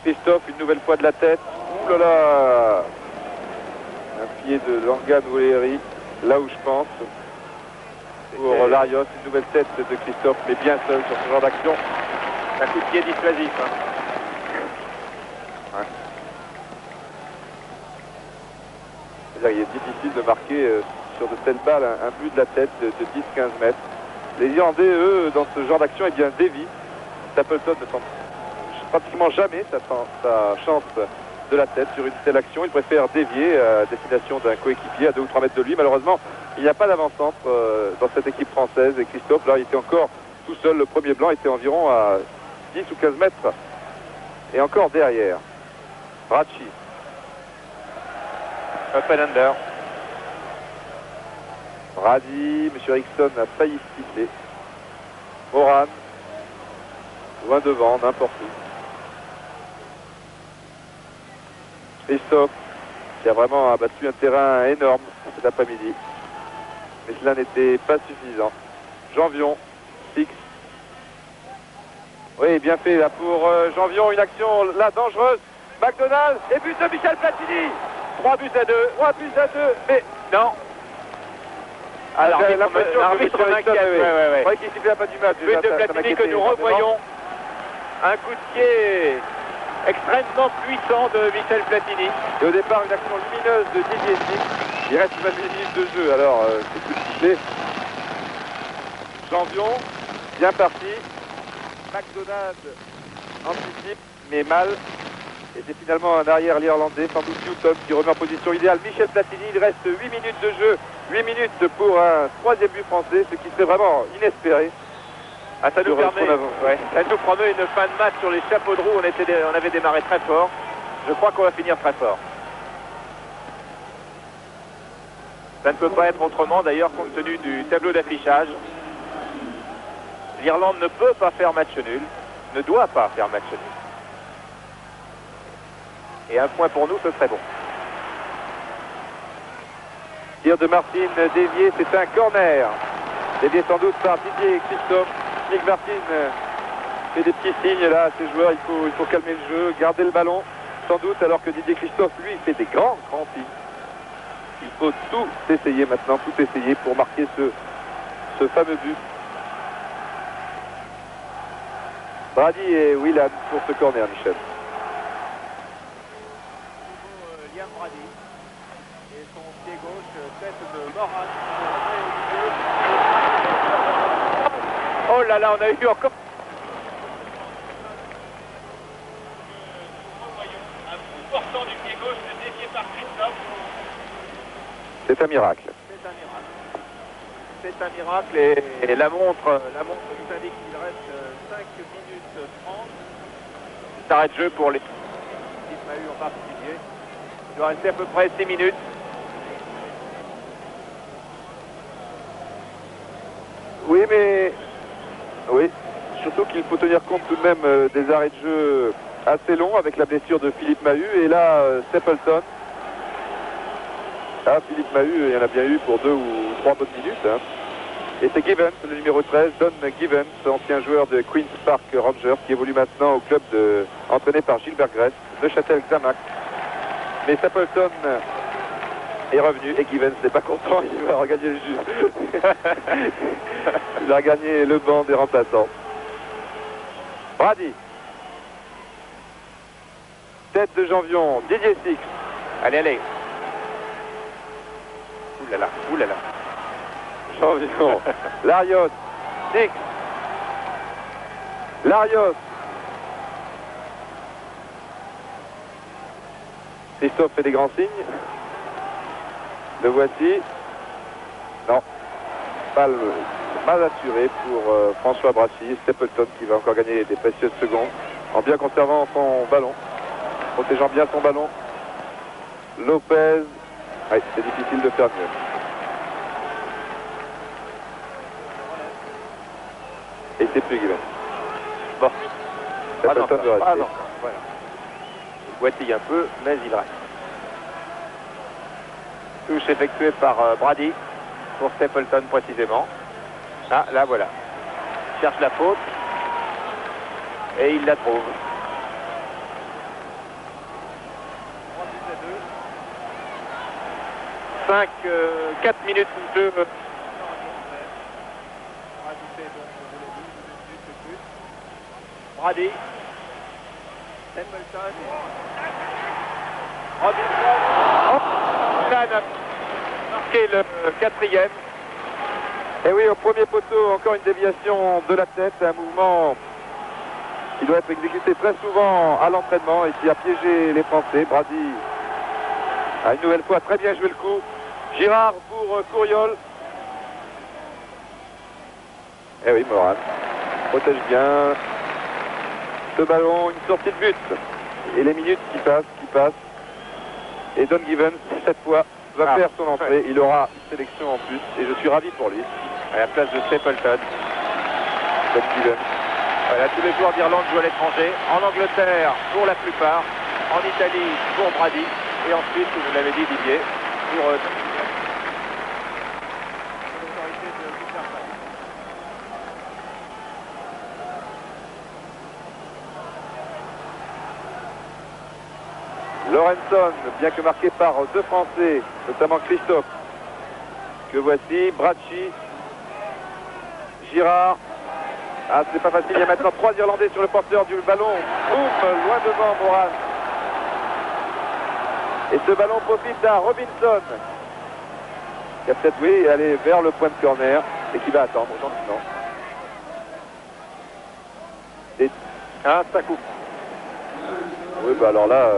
Christophe, une nouvelle fois de la tête. Ouh là là. Un pied de Langan ou Olery, là où je pense. Pour Larios, une nouvelle tête de Christophe, mais bien seul sur ce genre d'action. Un coup de pied dissuasif. Hein. Ouais. C'est-à-dire, il est difficile de marquer sur de telles balles un but de la tête de 10-15 mètres. Les Irlandais, eux, dans ce genre d'action, eh bien, dévient. Stapleton ne tente pratiquement jamais sa chance de la tête sur une telle action. Il préfère dévier à destination d'un coéquipier à 2 ou 3 mètres de lui. Malheureusement, il n'y a pas d'avant-centre dans cette équipe française. Et Christophe, là, il était encore tout seul. Le premier blanc était environ à 10 ou 15 mètres. Et encore derrière. Bracci. Open under. Brady, M. Eriksson a failli siffler. Moran. Loin devant, n'importe où. Christophe, qui a vraiment abattu un terrain énorme cet après-midi. Mais cela n'était pas suffisant. Janvion, Six. Oui, bien fait là pour Janvion, une action là dangereuse. McDonald et but de Michel Platini. 3 buts à 2. 3 buts à 2, mais Non. Alors, l'arbitre m'inquiète. Je croyais qu'il sifflait la fin du match. But de Platini que nous revoyons. Un coup de pied extrêmement puissant de Michel Platini. Et au départ, une action lumineuse de Didier Six. Il reste 20 minutes de jeu, alors c'est plus sifflé. Janvion, bien parti. McDonald anticipe, mais mal. Et c'est finalement un arrière irlandais, sans doute Newton, qui remet en position idéale Michel Platini. Il reste 8 minutes de jeu, 8 minutes pour un troisième but français, ce qui serait vraiment inespéré. Ah, ça nous promet une fin de match sur les chapeaux de roue. On avait démarré très fort. Je crois qu'on va finir très fort. Ça ne peut pas être autrement, d'ailleurs, compte tenu du tableau d'affichage. L'Irlande ne peut pas faire match nul, ne doit pas faire match nul. Et un point pour nous, ce serait bon. Tir de Martin dévié, c'est un corner. Dévié sans doute par Didier Christophe. Nick Martin fait des petits signes là à ses joueurs, il faut calmer le jeu, garder le ballon, sans doute, alors que Didier Christophe, lui, fait des grands signes. Il faut tout essayer maintenant, tout essayer pour marquer ce fameux but. Brady et Whelan pour ce corner, Michel. Liam Brady et son pied gauche, tête de Moran. Oh là là, on a eu encore un coup portant du pied gauche dévié par Christophe. C'est un miracle. C'est un miracle. C'est un miracle et la montre nous indique qu'il reste 5 minutes 30. C'est arrêt de jeu pour les Philippe en particulier. Il doit rester à peu près 6 minutes. Oui, mais... Oui, surtout qu'il faut tenir compte tout de même des arrêts de jeu assez longs avec la blessure de Philippe Mahut. Et là, Stapleton. Ah, Philippe Mahut, il y en a bien eu pour 2 ou 3 bonnes minutes. Hein. Et c'est Givens, le numéro 13, Don Givens, ancien joueur de Queen's Park Rangers, qui évolue maintenant au club entraîné par Gilbert Gress, de Châtel-Xamax. Mais Stapleton est revenu et Givens n'est pas content, il va regagner le jeu. Il a gagné le banc des remplaçants. Brady. Tête de Janvion, Didier Six. Allez. Oulala. Janvion. Larios. Six. Larios. Christophe fait des grands signes. Le voici. Non. Balle mal assurée pour François Brassi. Stapleton qui va encore gagner des précieuses secondes en bien conservant son ballon. Protégeant bien son ballon. Lopez. Oui, c'est difficile de faire mieux. Et c'est plus Guilhem. Bon. Stapleton de rester. Voilà. Il boitille un peu, mais il reste. Touche effectuée par Brady pour Stapleton précisément. Ah, là voilà. Il cherche la faute et il la trouve. 4 minutes de jeu. Brady. Stapleton. Robinson. Marqué le 4e. Et oui, au premier poteau, encore une déviation de la tête, un mouvement qui doit être exécuté très souvent à l'entraînement et qui a piégé les Français. Brady a une nouvelle fois très bien joué le coup. Girard pour Couriol. Et oui, Moran protège bien ce ballon, une sortie de but. Et les minutes qui passent. Et Don Givens, cette fois, va faire son entrée. Ouais. Il aura une sélection en plus et je suis ravi pour lui. À la place de Stapleton. Don Givens. Voilà, tous les joueurs d'Irlande jouent à l'étranger. En Angleterre, pour la plupart. En Italie, pour Brady. Et ensuite, vous l'avez dit, Didier, pour... Lorenson, bien que marqué par deux Français, notamment Christophe, que voici, Bracci, Girard. Ah, c'est pas facile, il y a maintenant 3 Irlandais sur le porteur du ballon. Boum, loin devant Moran. Et ce ballon profite à Robinson, qui a peut-être, oui, aller vers le point de corner et qui va attendre gentiment. Et ça coupe. Oui, bah alors là,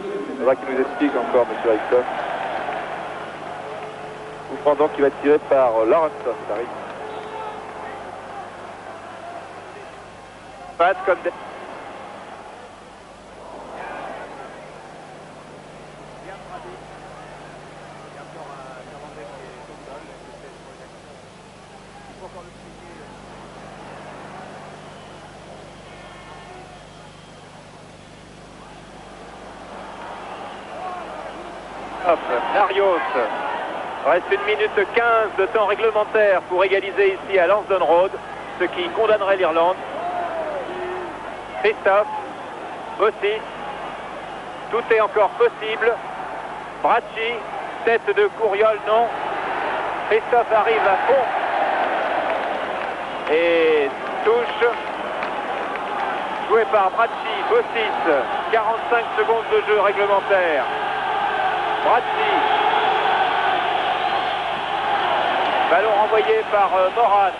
il faudra qu'il nous explique encore, M. Eriksson. Coup franc donc qui va être tiré par Lorenson, ça arrive. Passe comme des... Larios. Reste 1 minute 15 de temps réglementaire pour égaliser ici à Lansdowne Road, ce qui condamnerait l'Irlande. Christophe, Bossis, tout est encore possible. Bracci, tête de Couriol, non. Christophe arrive à fond et touche. Joué par Bracci, Bossis, 45 secondes de jeu réglementaire. Bracci. Ballon renvoyé par Moran.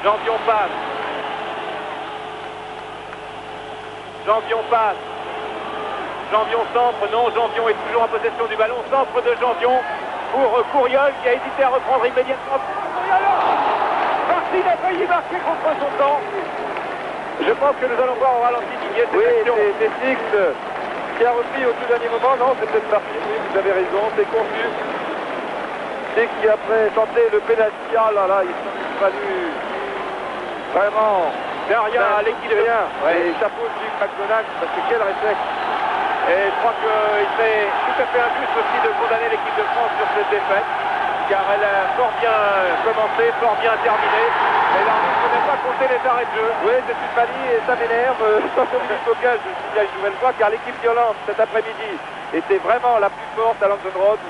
Jambion passe. Jambion passe. Jambion centre. Non, Jambion est toujours en possession du ballon. Centre de Jambion pour Couriol qui a hésité à reprendre immédiatement. Martin a failli marquer contre son temps. Je pense que nous allons voir au ralenti Didier cette action. Oui, c'est Six qui a repris au tout dernier moment. Non, c'est peut-être parti. Oui, vous avez raison, c'est confus. Six qui après tenté le pénalty. Ah là là, il s'est fallu vraiment derrière à l'équilibre. Ouais. Et chapeau de Luc McDonald, parce que quel réflexe. Et je crois qu'il serait tout à fait injuste aussi de condamner l'équipe de France sur cette défaite, car elle a fort bien commencé, fort bien terminé. Et l'arbitre n'a pas compté les arrêts de jeu. Oui, c'est une manie et ça m'énerve. Attention minute focale, je signale une nouvelle fois, car l'équipe d'Irlande cet après-midi était vraiment la plus forte à Lansdowne Road.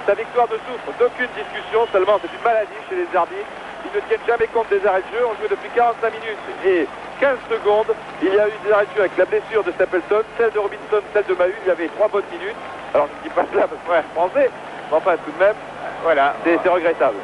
Sa victoire ne souffre d'aucune discussion, seulement c'est une maladie chez les arbitres. Ils ne tiennent jamais compte des arrêts de jeu. On joue depuis 45 minutes et 15 secondes. Il y a eu des arrêts de jeu avec la blessure de Stapleton, celle de Robinson, celle de Mahut. Il y avait 3 bonnes minutes. Alors je ne dis pas cela parce que français, mais enfin tout de même, voilà, c'est regrettable.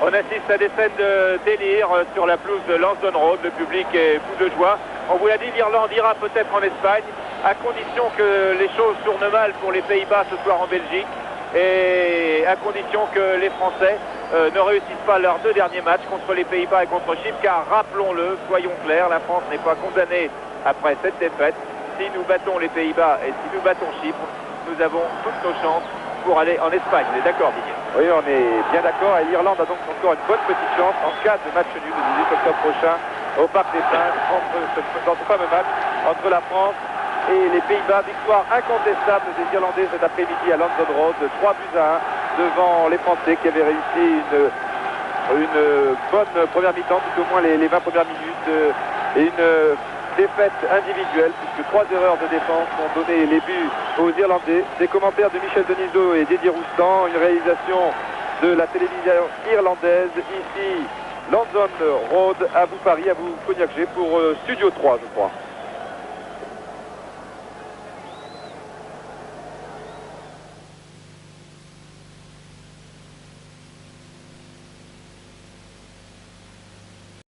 On assiste à des scènes de délire sur la pelouse de Lansdowne Road. Le public est fou de joie. On vous l'a dit, l'Irlande ira peut-être en Espagne, à condition que les choses tournent mal pour les Pays-Bas ce soir en Belgique, et à condition que les Français ne réussissent pas leurs 2 derniers matchs contre les Pays-Bas et contre Chypre, car rappelons-le, soyons clairs, la France n'est pas condamnée après cette défaite. Si nous battons les Pays-Bas et si nous battons Chypre, nous avons toutes nos chances pour aller en Espagne. Vous êtes d'accord, Didier? Oui, on est bien d'accord. Et l'Irlande a donc encore une bonne petite chance en cas de match nul le 18 octobre prochain au Parc des Princes, dans ce fameux match entre la France et les Pays-Bas. Victoire incontestable des Irlandais cet après-midi à Lansdowne Road, 3-1 devant les Français qui avaient réussi une bonne première mi-temps, tout au moins les 20 premières minutes, et une défaite individuelle puisque 3 erreurs de défense ont donné les buts aux Irlandais. Des commentaires de Michel Denisot et Didier Roustan, une réalisation de la télévision irlandaise. Ici, Lansdowne Road, à vous Paris, à vous Cognac G pour Studio 3, je crois.